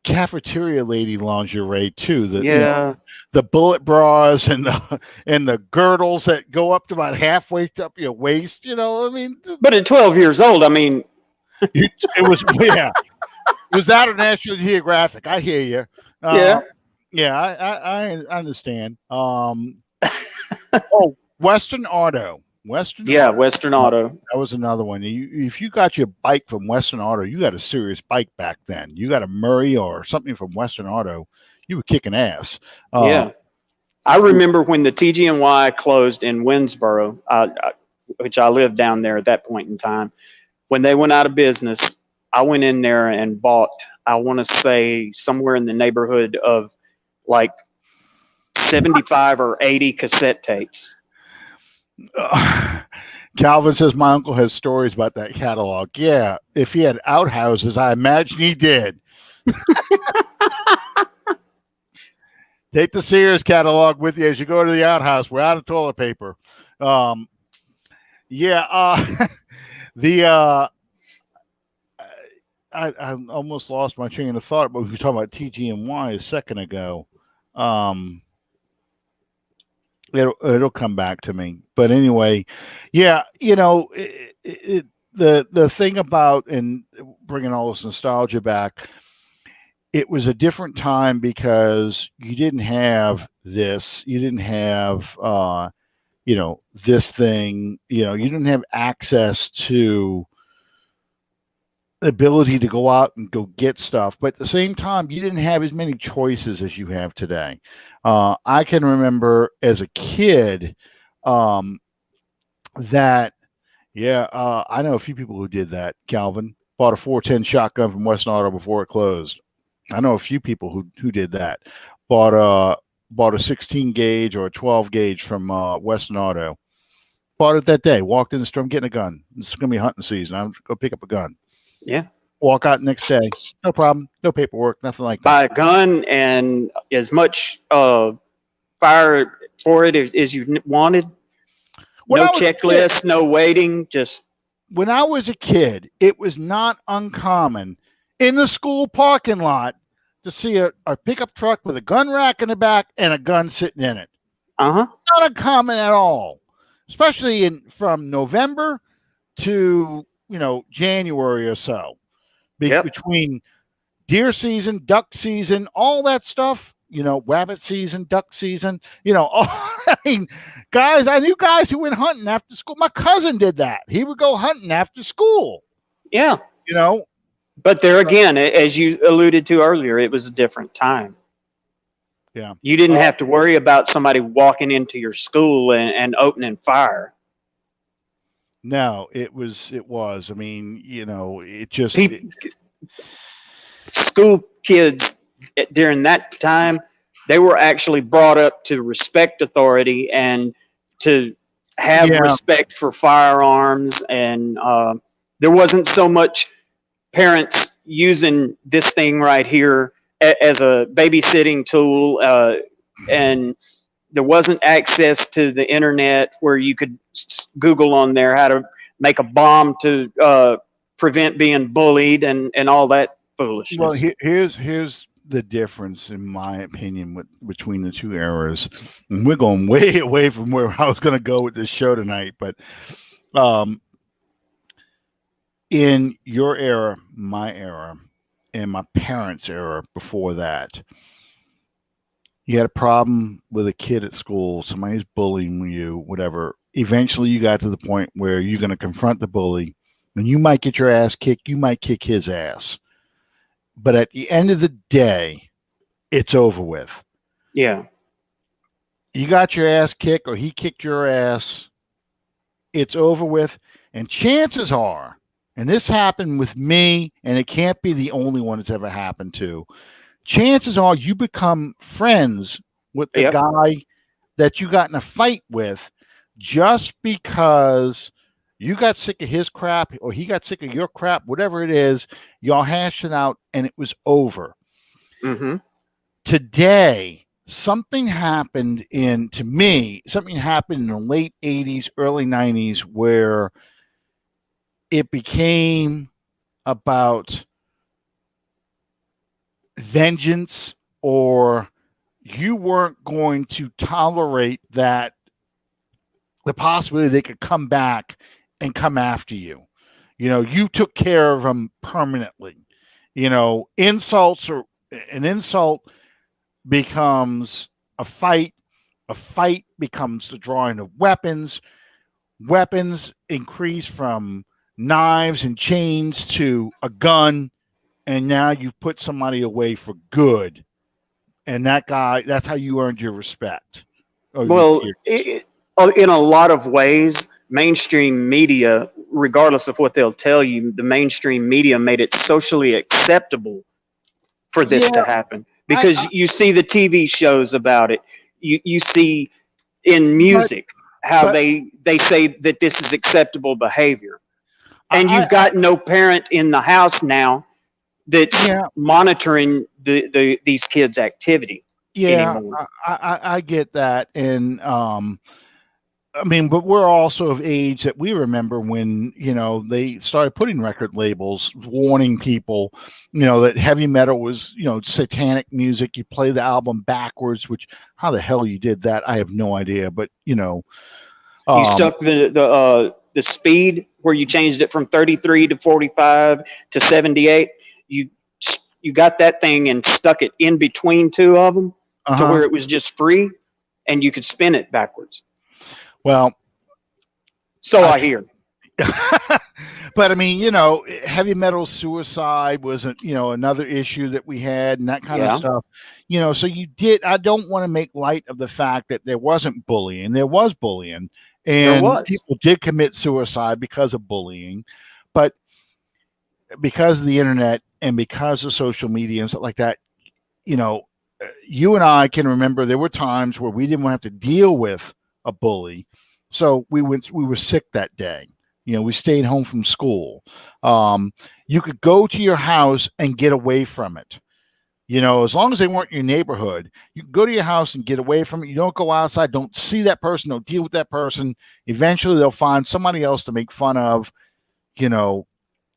cafeteria lady lingerie too. The bullet bras and the girdles that go up to about halfway up your waist. But at 12 years old, it was it was out of National Geographic. I hear you. I understand. Oh, Western Auto. Western Yeah, Auto. Western Auto. That was another one. If you got your bike from Western Auto, you got a serious bike back then. You got a Murray or something from Western Auto, you were kicking ass. Yeah. I remember when the TG&Y closed in Winsboro, which I lived down there at that point in time. When they went out of business, I went in there and bought, I want to say, somewhere in the neighborhood of like 75 or 80 cassette tapes. Calvin says my uncle has stories about that catalog. Yeah, if he had outhouses, I imagine he did. Take the Sears catalog with you as you go to the outhouse. We're out of toilet paper. Yeah, I almost lost my train of thought, but we were talking about TG&Y a second ago. It'll come back to me. But anyway, yeah, the thing about and bringing all this nostalgia back, it was a different time because you didn't have this, you didn't have this thing, you didn't have access to the ability to go out and go get stuff, but at the same time, you didn't have as many choices as you have today. I can remember as a kid that, I know a few people who did that. Calvin bought a 410 shotgun from Western Auto before it closed. I know a few people who did that. Bought a 16 gauge or a 12 gauge from Western Auto. Bought it that day. Walked in the store, I'm getting a gun. It's going to be hunting season. I'm going to go pick up a gun. Yeah. Walk out next day. No problem. No paperwork. Nothing like that. Buy a gun and as much fire for it as you wanted. No checklist, no waiting. Just when I was a kid, it was not uncommon in the school parking lot to see a pickup truck with a gun rack in the back and a gun sitting in it. Not uncommon at all, especially from November to January or so. Between deer season, duck season, all that stuff, rabbit season, duck season, I mean, I knew guys who went hunting after school. My cousin did that. He would go hunting after school. Yeah. But there again, as you alluded to earlier, it was a different time. Yeah. You didn't have to worry about somebody walking into your school and opening fire. No, it was. I mean, it just school kids during that time, they were actually brought up to respect authority and to have respect for firearms, and there wasn't so much parents using this thing right here as a babysitting tool, and there wasn't access to the internet where you could Google on there how to make a bomb to prevent being bullied and all that foolishness. Well, here's the difference, in my opinion, between the two eras. And we're going way away from where I was going to go with this show tonight, but in your era, my era, and my parents' era before that, you had a problem with a kid at school, somebody's bullying you, whatever. Eventually you got to the point where you're going to confront the bully, and you might get your ass kicked, you might kick his ass. But at the end of the day, it's over with. Yeah. You got your ass kicked or he kicked your ass, it's over with. And chances are, and this happened with me, and it can't be the only one it's ever happened to, chances are you become friends with the guy that you got in a fight with just because you got sick of his crap or he got sick of your crap, whatever it is, y'all hashed it out and it was over. Mm-hmm. Today, something happened in the late 80s, early 90s where it became about vengeance, or you weren't going to tolerate that the possibility they could come back and come after you. You took care of them permanently. Insults, or an insult becomes a fight a fight becomes the drawing of weapons. Weapons increase from knives and chains to a gun, and now you've put somebody away for good. And that guy, that's how you earned your respect. Well, in a lot of ways, mainstream media, regardless of what they'll tell you, the mainstream media made it socially acceptable for this to happen, because you see the TV shows about it. You see in music how they say that this is acceptable behavior, and you've got no parent in the house now that's monitoring these kids' activity anymore. I get that, and I mean, but we're also of age that we remember when, they started putting record labels warning people, that heavy metal was, satanic music. You play the album backwards, which how the hell you did that, I have no idea. But, you stuck the speed where you changed it from 33 to 45 to 78. You got that thing and stuck it in between two of them to where it was just free, and you could spin it backwards. Well, so I hear. But I mean, heavy metal suicide was, another issue that we had, and that kind of stuff. So I don't want to make light of the fact that there wasn't bullying. There was bullying, and people did commit suicide because of bullying. But because of the internet and because of social media and stuff like that, you and I can remember there were times where we didn't want to have to deal with a bully, so we were sick that day. We stayed home from school. You could go to your house and get away from it. As long as they weren't in your neighborhood, you can go to your house and get away from it. You don't go outside, don't see that person, don't deal with that person. Eventually they'll find somebody else to make fun of. You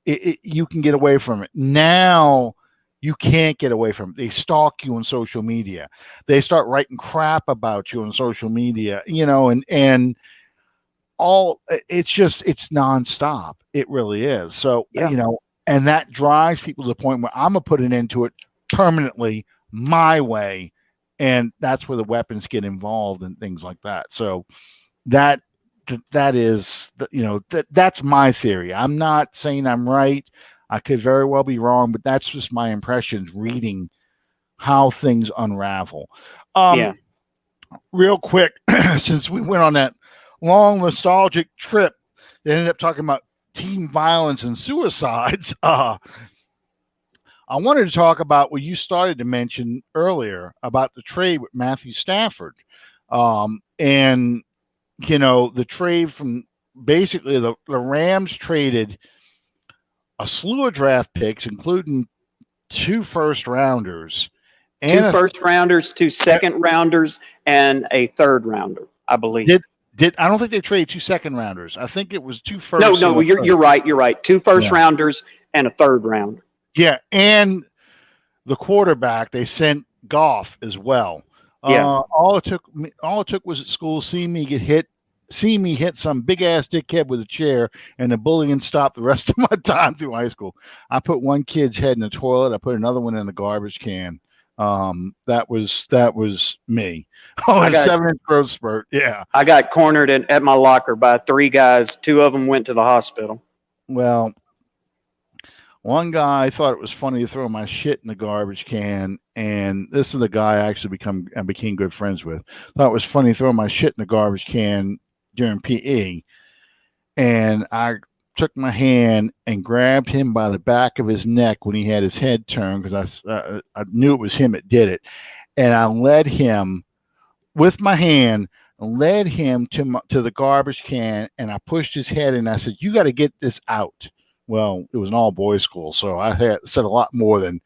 can get away from it. Now you can't get away from it. They stalk you on social media. They start writing crap about you on social media, and all it's nonstop. It really is. So, and that drives people to the point where I'm going to put an end to it permanently my way. And that's where the weapons get involved and things like that. So that is, that's my theory. I'm not saying I'm right. I could very well be wrong, but that's just my impressions reading how things unravel. Real quick, since we went on that long nostalgic trip that ended up talking about teen violence and suicides, I wanted to talk about what you started to mention earlier about the trade with Matthew Stafford. And, the trade from basically the Rams traded a slew of draft picks, including 2 first rounders, and 2 first rounders, 2 second rounders, and a third rounder, I believe. I don't think they traded 2 second rounders. I think it was 2 first. No, you're right. You're right. 2 first rounders and a third rounder. Yeah, and the quarterback they sent Goff as well. All it took was at school seeing me hit some big ass dickhead with a chair, and the bullying stopped the rest of my time through high school. I put one kid's head in the toilet. I put another one in the garbage can. That was me. A 7-inch growth spurt. Yeah. I got cornered at my locker by 3 guys. 2 of them went to the hospital. Well, one guy thought it was funny to throw my shit in the garbage can, and this is the guy I actually became good friends with. Thought it was funny to throw my shit in the garbage can during PE, and I took my hand and grabbed him by the back of his neck when he had his head turned, because I knew it was him that did it, and I led him with my hand, led him to the garbage can, and I pushed his head in. I said, "You got to get this out." Well, it was an all-boys school, so I had said a lot more than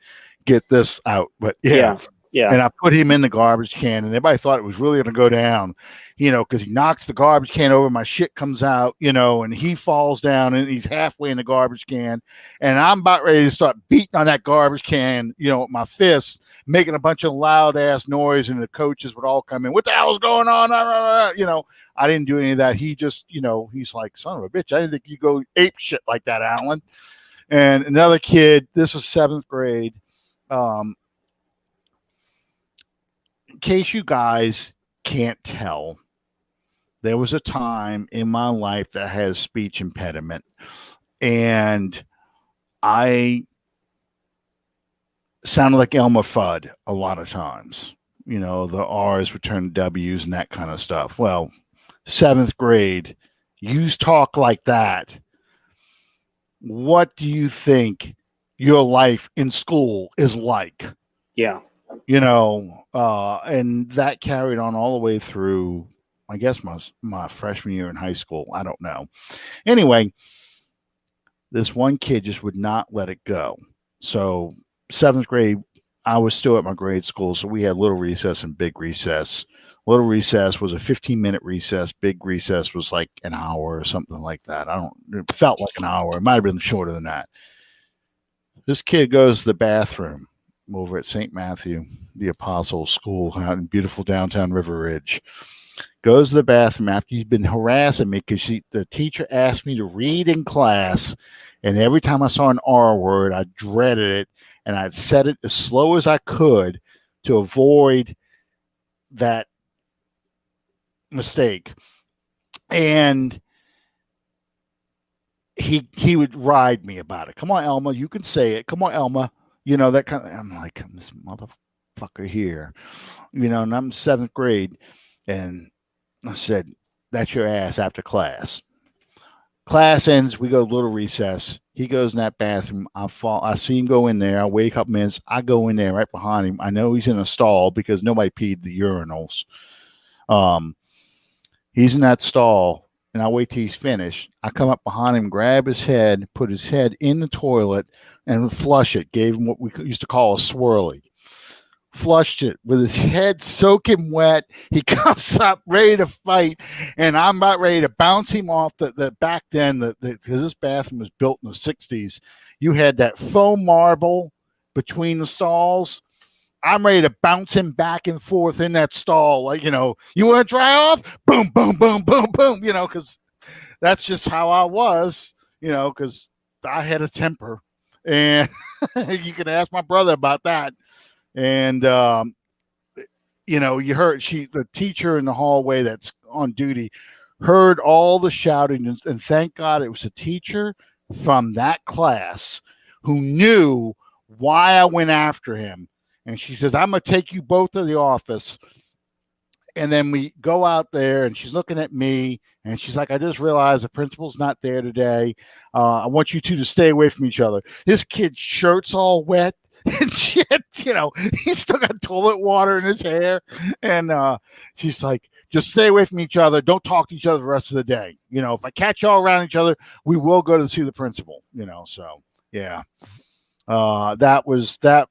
"get this out," but yeah. And I put him in the garbage can, and everybody thought it was really going to go down, because he knocks the garbage can over, my shit comes out, and he falls down, and he's halfway in the garbage can, and I'm about ready to start beating on that garbage can, with my fists, making a bunch of loud-ass noise, and the coaches would all come in. "What the hell's going on?" I didn't do any of that. He just, he's like, "Son of a bitch, I didn't think you go ape shit like that, Alan." And another kid, this was 7th grade, in case you guys can't tell, there was a time in my life that I had a speech impediment, and I sounded like Elmer Fudd a lot of times. The R's would turn W's and that kind of stuff. Well, 7th grade, you talk like that. What do you think your life in school is like? Yeah. And that carried on all the way through, I guess, my freshman year in high school. I don't know. Anyway, this one kid just would not let it go. So 7th grade, I was still at my grade school, so we had little recess and big recess. Little recess was a 15-minute recess. Big recess was like an hour or something like that. It felt like an hour. It might have been shorter than that. This kid goes to the bathroom over at St. Matthew, the Apostles School out in beautiful downtown River Ridge. Goes to the bathroom after he's been harassing me because the teacher asked me to read in class, and every time I saw an R word, I dreaded it, and I'd said it as slow as I could to avoid that mistake. And he would ride me about it. Come on, Elma, you can say it. Come on, Elma. That kind of, I'm like, this motherfucker here. And I'm 7th grade. And I said, that's your ass after class. Class ends, we go to little recess. He goes in that bathroom. I see him go in there. I wait a couple minutes. I go in there right behind him. I know he's in a stall because nobody peed the urinals. He's in that stall, and I wait till he's finished. I come up behind him, grab his head, put his head in the toilet, and flush it. Gave him what we used to call a swirly. Flushed it with his head soaking wet. He comes up ready to fight, and I'm about ready to bounce him off the back then, because this bathroom was built in the 60s. You had that foam marble between the stalls. I'm ready to bounce him back and forth in that stall. Like, you want to dry off? Boom, boom, boom, boom, boom, because that's just how I was, because I had a temper. And you can ask my brother about that. And, you heard the teacher in the hallway that's on duty heard all the shouting. And thank God it was a teacher from that class who knew why I went after him. And she says, I'm going to take you both to the office. And then we go out there, and she's looking at me, and she's like, I just realized the principal's not there today. I want you two to stay away from each other. This kid's shirt's all wet and shit. He's still got toilet water in his hair. And she's like, just stay away from each other. Don't talk to each other the rest of the day. If I catch y'all around each other, we will go to see the principal, so yeah. That was that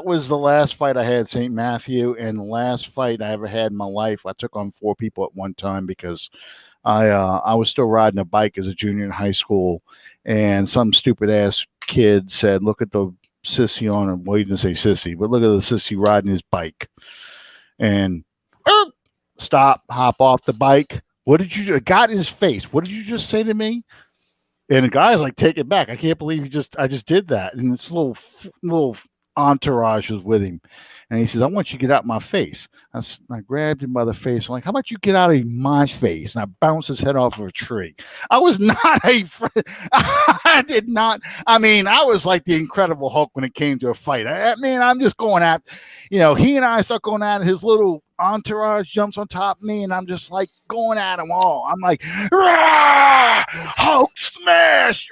was the last fight I had at St. Matthew, and the last fight I ever had in my life. I took on 4 people at one time because I was still riding a bike as a junior in high school, and some stupid ass kid said, look at the sissy on him. Well, he didn't say sissy, but look at the sissy riding his bike. And stop, hop off the bike. What did you got in his face? What did you just say to me? And the guy's like, take it back. I can't believe I just did that. And this little entourage was with him. And he says, I want you to get out of my face. I grabbed him by the face. I'm like, how about you get out of my face? And I bounced his head off of a tree. I was not a friend. I did not. I mean, I was like the Incredible Hulk when it came to a fight. I'm just going at, he and I start going at it. His little entourage jumps on top of me, and I'm just like going at them all. I'm like, Hulk smash!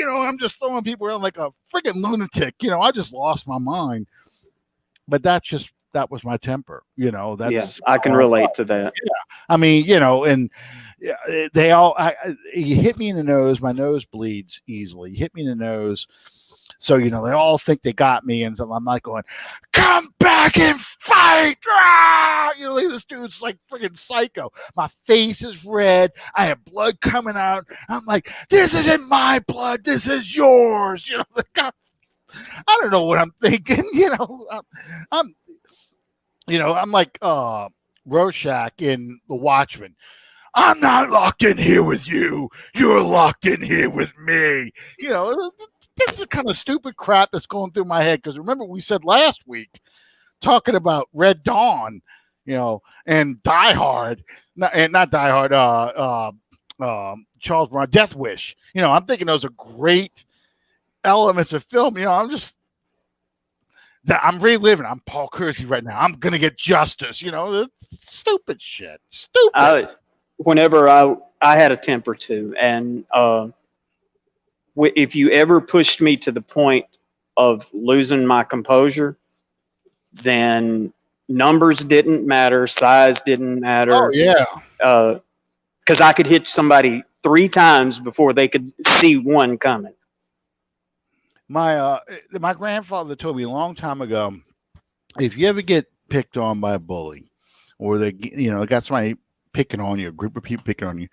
I'm just throwing people around like a freaking lunatic. I just lost my mind. But that was my temper. That's I can relate to that. Yeah. I mean, and they all. You hit me in the nose. My nose bleeds easily. You hit me in the nose. So, they all think they got me. And so I'm like going, come back and fight. This dude's like freaking psycho. My face is red. I have blood coming out. I'm like, this isn't my blood. This is yours. I don't know what I'm thinking. I'm like Rorschach in The Watchmen. I'm not locked in here with you. You're locked in here with me. That's the kind of stupid crap that's going through my head. Because remember, we said last week talking about Red Dawn, and Die Hard, not Die Hard, Charles Brown, Death Wish. I'm thinking those are great elements of film. I'm reliving. I'm Paul Kersey right now. I'm gonna get justice. It's stupid shit. Stupid. Whenever I had a temper too, and if you ever pushed me to the point of losing my composure, then numbers didn't matter, size didn't matter. Oh yeah. Because I could hit somebody 3 times before they could see one coming. My grandfather told me a long time ago, if you ever get picked on by a bully, or they got somebody picking on you, a group of people picking on you,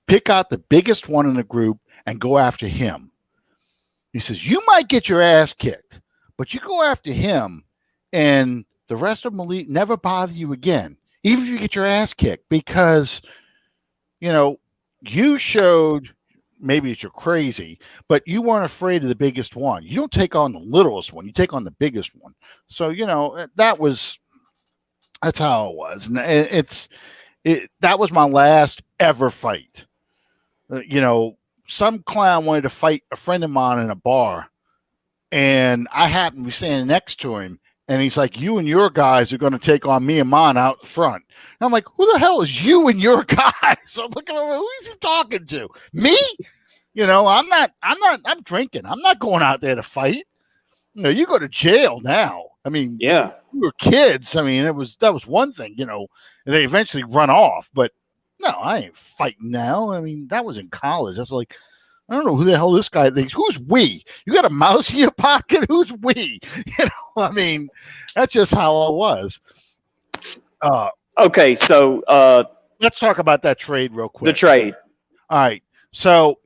pick out the biggest one in the group and go after him. He says, you might get your ass kicked, but you go after him and the rest of them will never bother you again, even if you get your ass kicked, because, you showed, maybe it's you're crazy, but you weren't afraid of the biggest one. You don't take on the littlest one. You take on the biggest one. So, that's how it was. And that was my last ever fight. Some clown wanted to fight a friend of mine in a bar, and I happened to be standing next to him, and he's like, you and your guys are going to take on me and mine out front. And I'm like, who the hell is you and your guys? I'm looking over, who is he talking to? Me? I'm drinking. I'm not going out there to fight. You go to jail now. I mean, yeah, we were kids. I mean, that was one thing, and they eventually run off, but no, I ain't fighting now. I mean, that was in college. That's like, I don't know who the hell this guy thinks. Who's we? You got a mouse in your pocket? Who's we? I mean, that's just how I was. Okay, so let's talk about that trade real quick. The trade. All right. So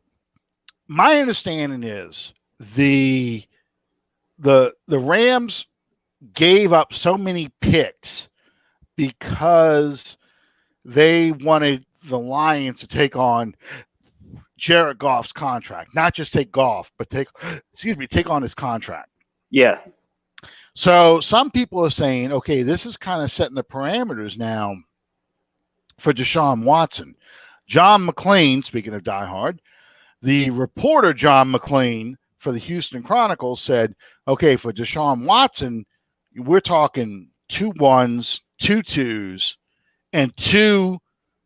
my understanding is the Rams gave up so many picks because they wanted the Lions to take on Jared Goff's contract, not just take Goff, but take on his contract. Yeah. So some people are saying, okay, this is kind of setting the parameters now for Deshaun Watson. John McClain, speaking of Die Hard, the reporter John McClain for the Houston Chronicle said, okay, for Deshaun Watson, we're talking 2 1s, 2 2s, and 2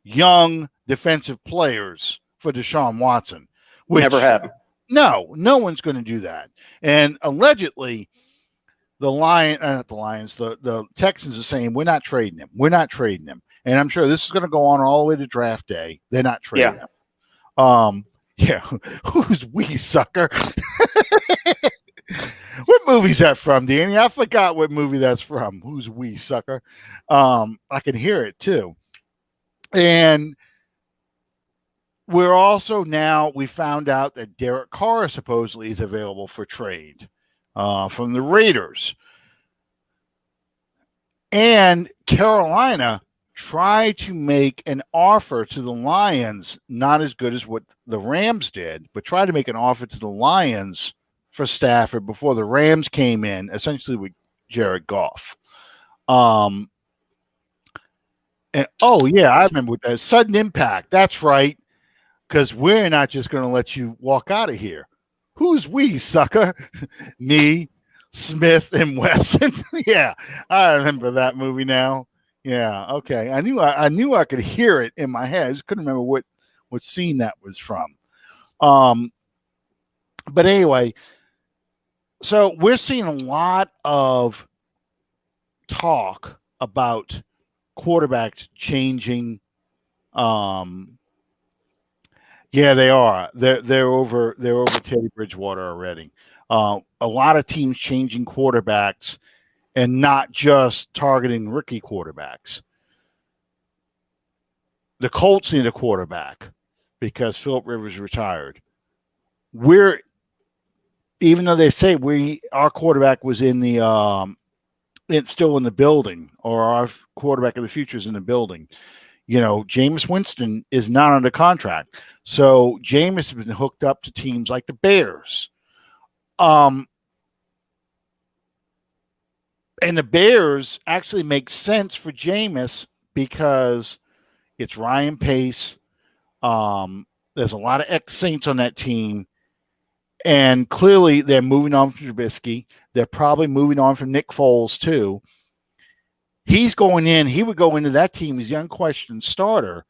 young defensive players for Deshaun Watson. Which never happened. No one's going to do that. And allegedly, the Texans are saying, we're not trading him. We're not trading him. And I'm sure this is going to go on all the way to draft day. They're not trading him. Yeah. Who's we, sucker? What movie's that from, Danny? I forgot what movie that's from. Who's we, sucker? I can hear it too. And we're also we found out that Derek Carr supposedly is available for trade from the Raiders. And Carolina tried to make an offer to the Lions, not as good as what the Rams did, but tried to make an offer to the Lions for Stafford before the Rams came in, essentially with Jared Goff. And I remember with that sudden impact. That's right, because we're not just going to let you walk out of here. Who's we, sucker? Me, Smith, and Wesson. Yeah, I remember that movie now. Yeah, okay. I knew I could hear it in my head. I just couldn't remember what scene that was from. But anyway, so we're seeing a lot of talk about quarterbacks changing. Yeah, they are. They're over Teddy Bridgewater already. A lot of teams changing quarterbacks and not just targeting rookie quarterbacks. The Colts need a quarterback because Phillip Rivers retired. Even though they say our quarterback was in the it's still in the building, or our quarterback of the future is in the building. Jameis Winston is not under contract. So Jameis has been hooked up to teams like the Bears, Um, and the Bears actually make sense for Jameis because it's Ryan Pace. There's a lot of ex-Saints on that team. And clearly they're moving on from Trubisky. They're probably moving on from Nick Foles too. He would go into that team as the unquestioned starter.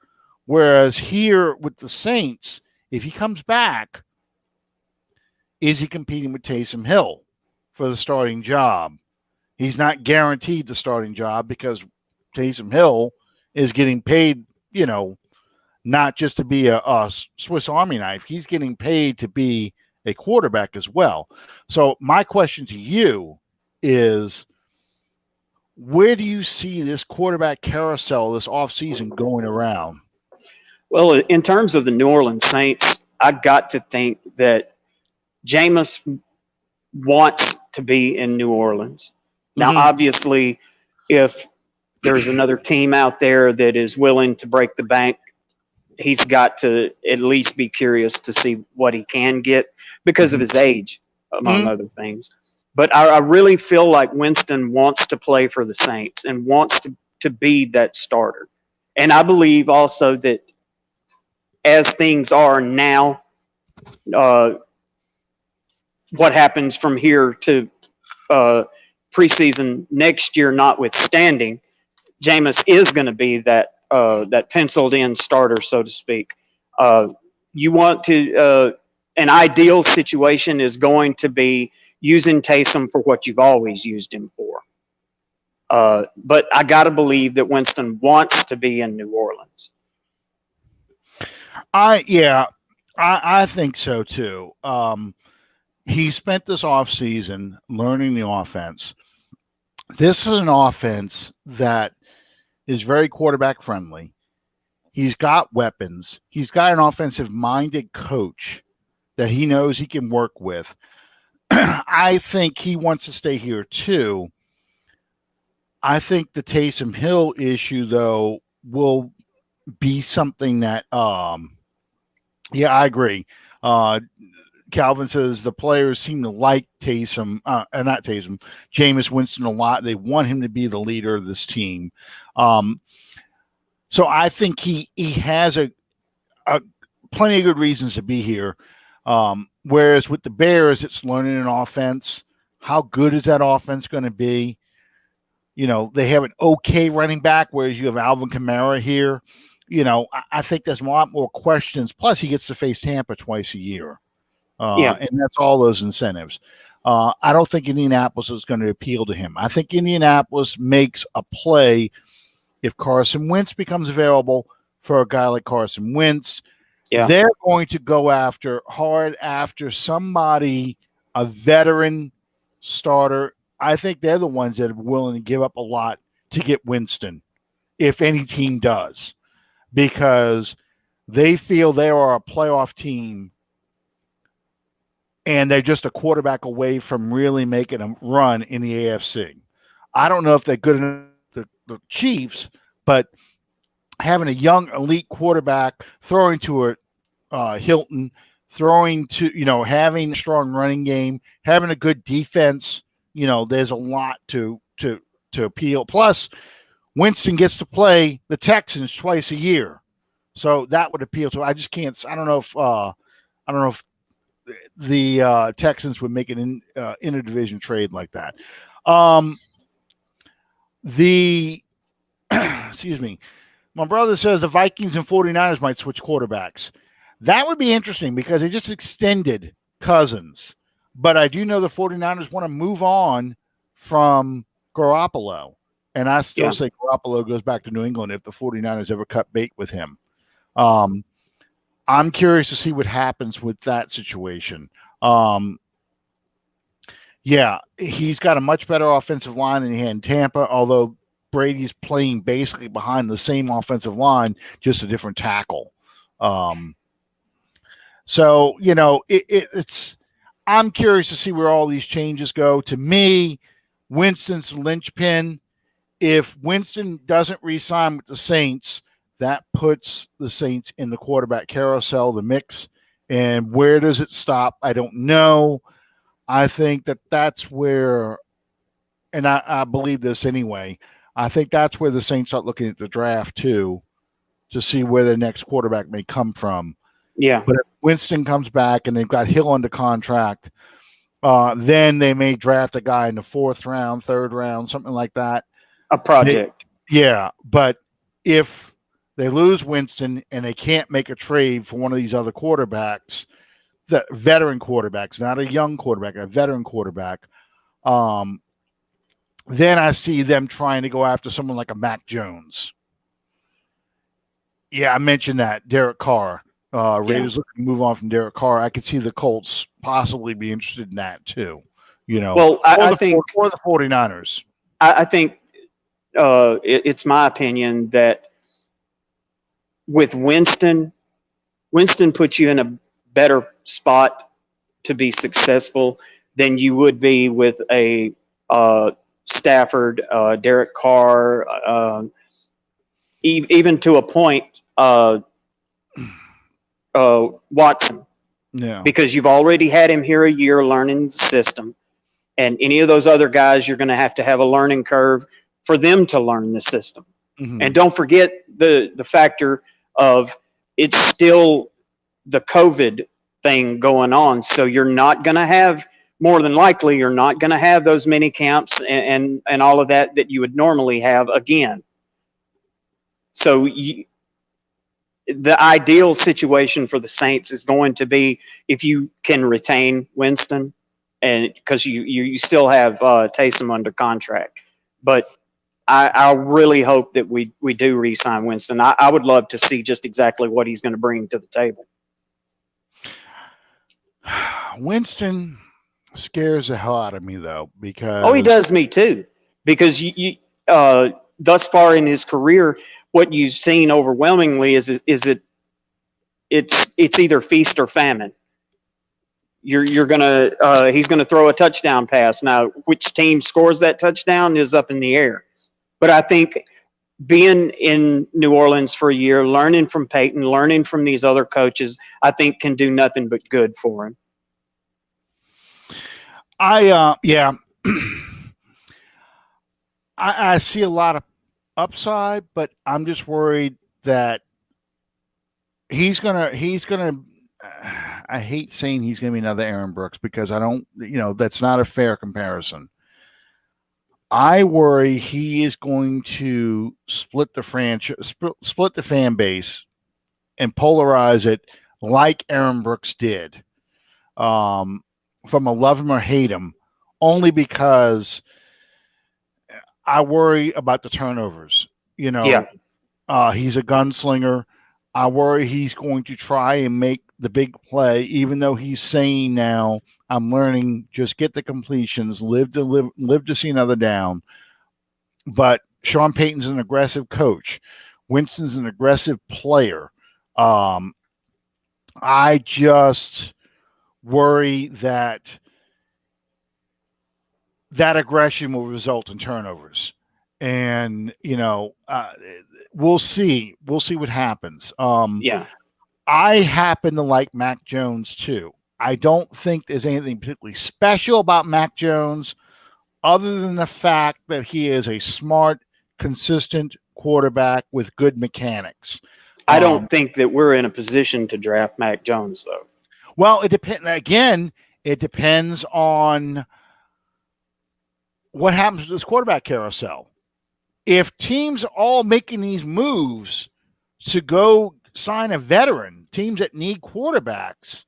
Whereas here with the Saints, if he comes back, is he competing with Taysom Hill for the starting job? He's not guaranteed the starting job because Taysom Hill is getting paid, not just to be a Swiss Army knife. He's getting paid to be a quarterback as well. So my question to you is, where do you see this quarterback carousel this offseason going around? Well, in terms of the New Orleans Saints, I got to think that Jameis wants to be in New Orleans. Now, obviously, if there's another team out there that is willing to break the bank, he's got to at least be curious to see what he can get because of his age, among other things. But I really feel like Winston wants to play for the Saints and wants to be that starter. And I believe also that as things are now, what happens from here to preseason next year notwithstanding, Jameis is going to be that penciled-in starter, so to speak. You want to an ideal situation is going to be using Taysom for what you've always used him for. But I got to believe that Winston wants to be in New Orleans. I think so too. He spent this offseason learning the offense. This is an offense that is very quarterback friendly. He's got weapons. He's got an offensive-minded coach that he knows he can work with. I think he wants to stay here too. I think the Taysom Hill issue, though, will be something that, I agree. Calvin says the players seem to like Jameis Winston a lot. They want him to be the leader of this team. So I think he has a plenty of good reasons to be here. Whereas with the Bears, it's learning an offense. How good is that offense going to be? They have an okay running back, whereas you have Alvin Kamara here. I think there's a lot more questions. Plus, he gets to face Tampa twice a year. And that's all those incentives. I don't think Indianapolis is going to appeal to him. I think Indianapolis makes a play if Carson Wentz becomes available for a guy like Carson Wentz. Yeah. They're going to go hard after somebody, a veteran starter. I think they're the ones that are willing to give up a lot to get Winston, if any team does, because they feel they are a playoff team and they're just a quarterback away from really making a run in the AFC. I don't know if they're good enough, the Chiefs, but having a young elite quarterback throwing to Hilton, throwing to, having a strong running game, having a good defense, there's a lot to appeal. Plus, Winston gets to play the Texans twice a year, so that would appeal to. I just can't. I don't know if the Texans would make an interdivision trade like that. Excuse me. My brother says the Vikings and 49ers might switch quarterbacks. That would be interesting because they just extended Cousins. But I do know the 49ers want to move on from Garoppolo. And I still say Garoppolo goes back to New England if the 49ers ever cut bait with him. I'm curious to see what happens with that situation. He's got a much better offensive line than he had in Tampa, although Brady's playing basically behind the same offensive line, just a different tackle. It's I'm curious to see where all these changes go. To me, Winston's linchpin. If Winston doesn't re-sign with the Saints, that puts the Saints in the quarterback carousel, the mix. And where does it stop? I don't know. I think that that's where, and I believe this anyway. I think that's where the Saints start looking at the draft too, to see where the next quarterback may come from. Yeah, But if Winston comes back and they've got Hill under contract, then they may draft a guy in the 4th round, 3rd round, something like that. a project. Yeah, but if they lose Winston and they can't make a trade for one of these other quarterbacks, the veteran quarterbacks, not a young quarterback, a veteran quarterback, then I see them trying to go after someone like a Mac Jones. Yeah, I mentioned that. Derek Carr. Raiders looking to move on from Derek Carr. I could see the Colts possibly be interested in that too. Well, I think for the 49ers. I think it's my opinion that with Winston puts you in a better spot to be successful than you would be with a Stafford, Derek Carr, even to a point, Watson. Yeah. Because you've already had him here a year learning the system. And any of those other guys, you're going to have a learning curve for them to learn the system. Mm-hmm. And don't forget the factor of it's still the COVID thing going on. So you're not going to have, more than likely, you're not going to have those mini camps and all of that you would normally have again. So the ideal situation for the Saints is going to be if you can retain Winston, and because you still have Taysom under contract. But I really hope that we do re-sign Winston. I would love to see just exactly what he's going to bring to the table. Winston scares the hell out of me, though, because he does me too. Because you thus far in his career, what you've seen overwhelmingly is it's either feast or famine. He's gonna throw a touchdown pass. Now, which team scores that touchdown is up in the air. But I think being in New Orleans for a year, learning from Peyton, learning from these other coaches, I think can do nothing but good for him. I see a lot of upside, but I'm just worried that he's gonna. I hate saying he's gonna be another Aaron Brooks because I don't. That's not a fair comparison. I worry he is going to split the fan base, and polarize it like Aaron Brooks did, from a love him or hate him, only because I worry about the turnovers. He's a gunslinger. I worry he's going to try and make the big play, even though he's saying now, I'm learning, just get the completions, live to see another down. But Sean Payton's an aggressive coach. Winston's an aggressive player. I just worry that aggression will result in turnovers. And, we'll see. We'll see what happens. I happen to like Mac Jones too. I don't think there's anything particularly special about Mac Jones other than the fact that he is a smart, consistent quarterback with good mechanics. I don't think that we're in a position to draft Mac Jones, though. Well, it depends. Again, it depends on what happens to this quarterback carousel. If teams are all making these moves to go sign a veteran, teams that need quarterbacks,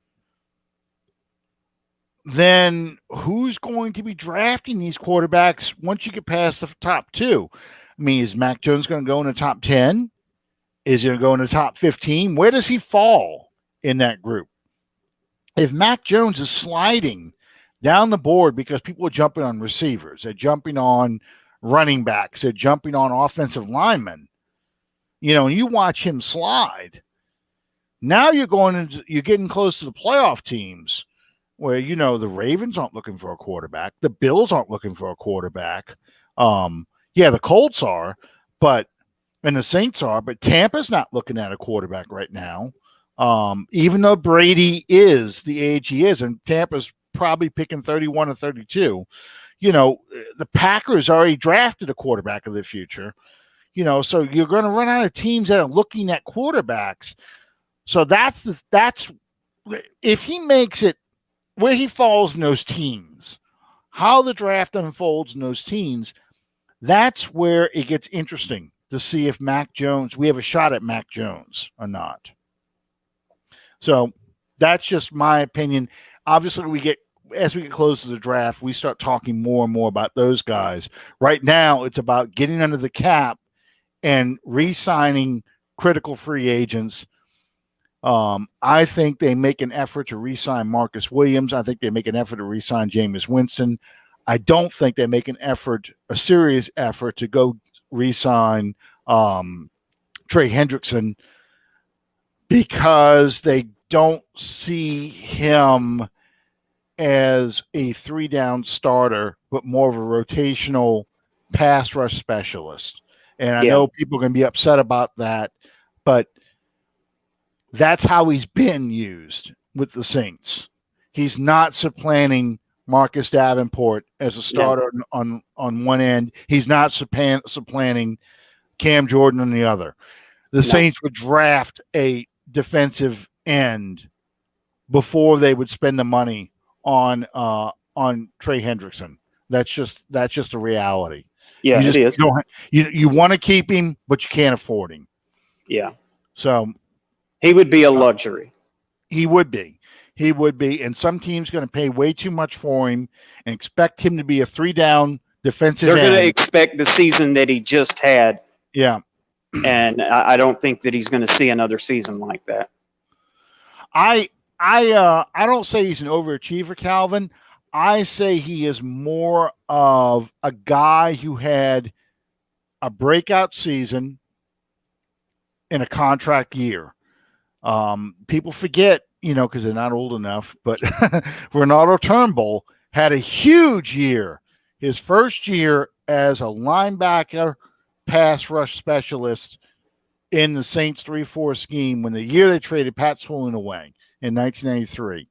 then who's going to be drafting these quarterbacks once you get past the top 2? I mean, is Mac Jones going to go in the top 10? Is he going to go in the top 15? Where does he fall in that group? If Mac Jones is sliding down the board because people are jumping on receivers, they're jumping on running backs, they're jumping on offensive linemen, and you watch him slide, now you're getting close to the playoff teams where, the Ravens aren't looking for a quarterback. The Bills aren't looking for a quarterback. The Colts are, and the Saints are, but Tampa's not looking at a quarterback right now. Even though Brady is the age he is, and Tampa's probably picking 31 or 32. You know, the Packers already drafted a quarterback of the future. You know, so you're going to run out of teams that are looking at quarterbacks. So that's if he makes it where he falls in those teams, how the draft unfolds in those teams, that's where it gets interesting to see if Mac Jones, we have a shot at Mac Jones or not. So that's just my opinion. Obviously, as we get close to the draft, we start talking more and more about those guys. Right now, it's about getting under the cap and re-signing critical free agents. I think they make an effort to re-sign Marcus Williams. I think they make an effort to re-sign Jameis Winston. I don't think they make a serious effort to go re-sign Trey Hendrickson, because they don't see him as a 3-down starter, but more of a rotational pass rush specialist. And I know people are going to be upset about that, but that's how he's been used with the Saints. He's not supplanting Marcus Davenport as a starter on one end. He's not supplanting Cam Jordan on the other. The Saints would draft a defensive end before they would spend the money on Trey Hendrickson. That's just a reality. Yeah, it is. You want to keep him, but you can't afford him. Yeah. So he would be a luxury. He would be. And some team's going to pay way too much for him and expect him to be a 3-down defensive end. They're going to expect the season that he just had. Yeah. And I don't think that he's going to see another season like that. I don't say he's an overachiever, Calvin. I say he is more of a guy who had a breakout season in a contract year. People forget, because they're not old enough, but Ronaldo Turnbull had a huge year. His first year as a linebacker pass rush specialist in the Saints 3-4 scheme, when the year they traded Pat Swilling away in 1993.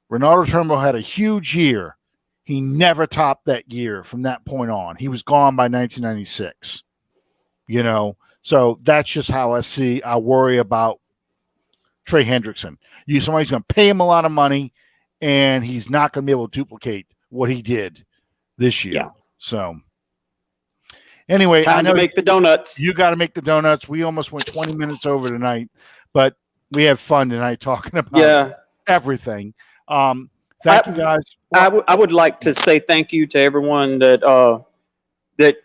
Ronaldo Turnbull had a huge year. He never topped that year from that point on. He was gone by 1996. So that's just how I worry about Trey Hendrickson. Somebody's going to pay him a lot of money, and he's not going to be able to duplicate what he did this year. Yeah. So anyway, time to make the donuts. You got to make the donuts. We almost went 20 minutes over tonight, but we have fun tonight talking about everything. Thank you guys. I would like to say thank you to everyone that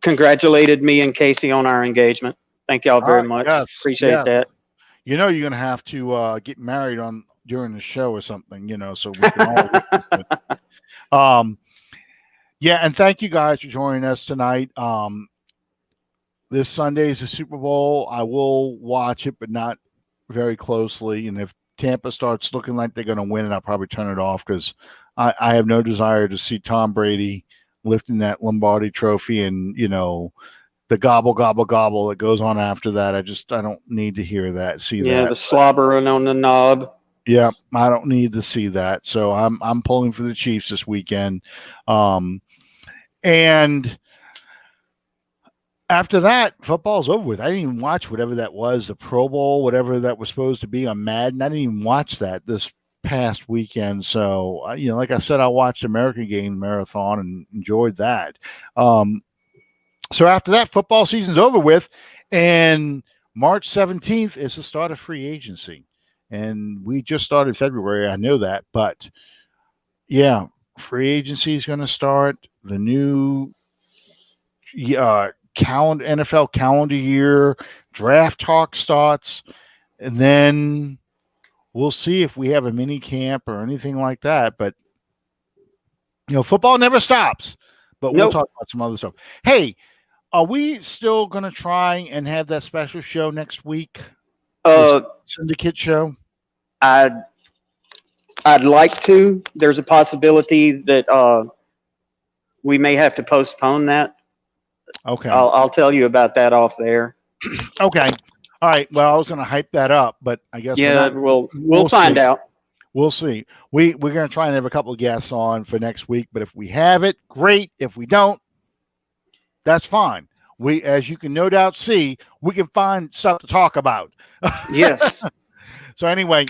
congratulated me and Casey on our engagement. Thank y'all very much. Yes, appreciate that. You're going to have to get married during the show or something, so we can all. And thank you guys for joining us tonight. This Sunday is the Super Bowl. I will watch it, but not very closely. And if Tampa starts looking like they're going to win, I'll probably turn it off, because I have no desire to see Tom Brady lifting that Lombardi trophy and, the gobble, gobble, gobble that goes on after that. I don't need to hear that, see that. Yeah, the slobbering on the knob. Yeah, I don't need to see that. So I'm pulling for the Chiefs this weekend. And after that, football's over with. I didn't even watch whatever that was, the Pro Bowl, whatever that was supposed to be on Madden. I didn't even watch that this past weekend. So, like I said, I watched American Game Marathon and enjoyed that. So after that, football season's over with, and March 17th is the start of free agency. And we just started February, I know that, but free agency is going to start. The new NFL calendar year, draft talk starts, and then we'll see if we have a mini camp or anything like that. But football never stops. But we'll talk about some other stuff. Hey, are we still going to try and have that special show next week? Syndicate show? I'd like to. There's a possibility that we may have to postpone that. Okay. I'll tell you about that off there. Okay. All right. Well, I was going to hype that up, but I guess we'll find out. We'll see. We're going to try and have a couple of guests on for next week, but if we have it, great. If we don't, that's fine. We, as you can no doubt see, we can find stuff to talk about. Yes. So anyway,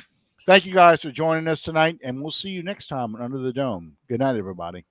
thank you guys for joining us tonight, and we'll see you next time on Under the Dome. Good night, everybody.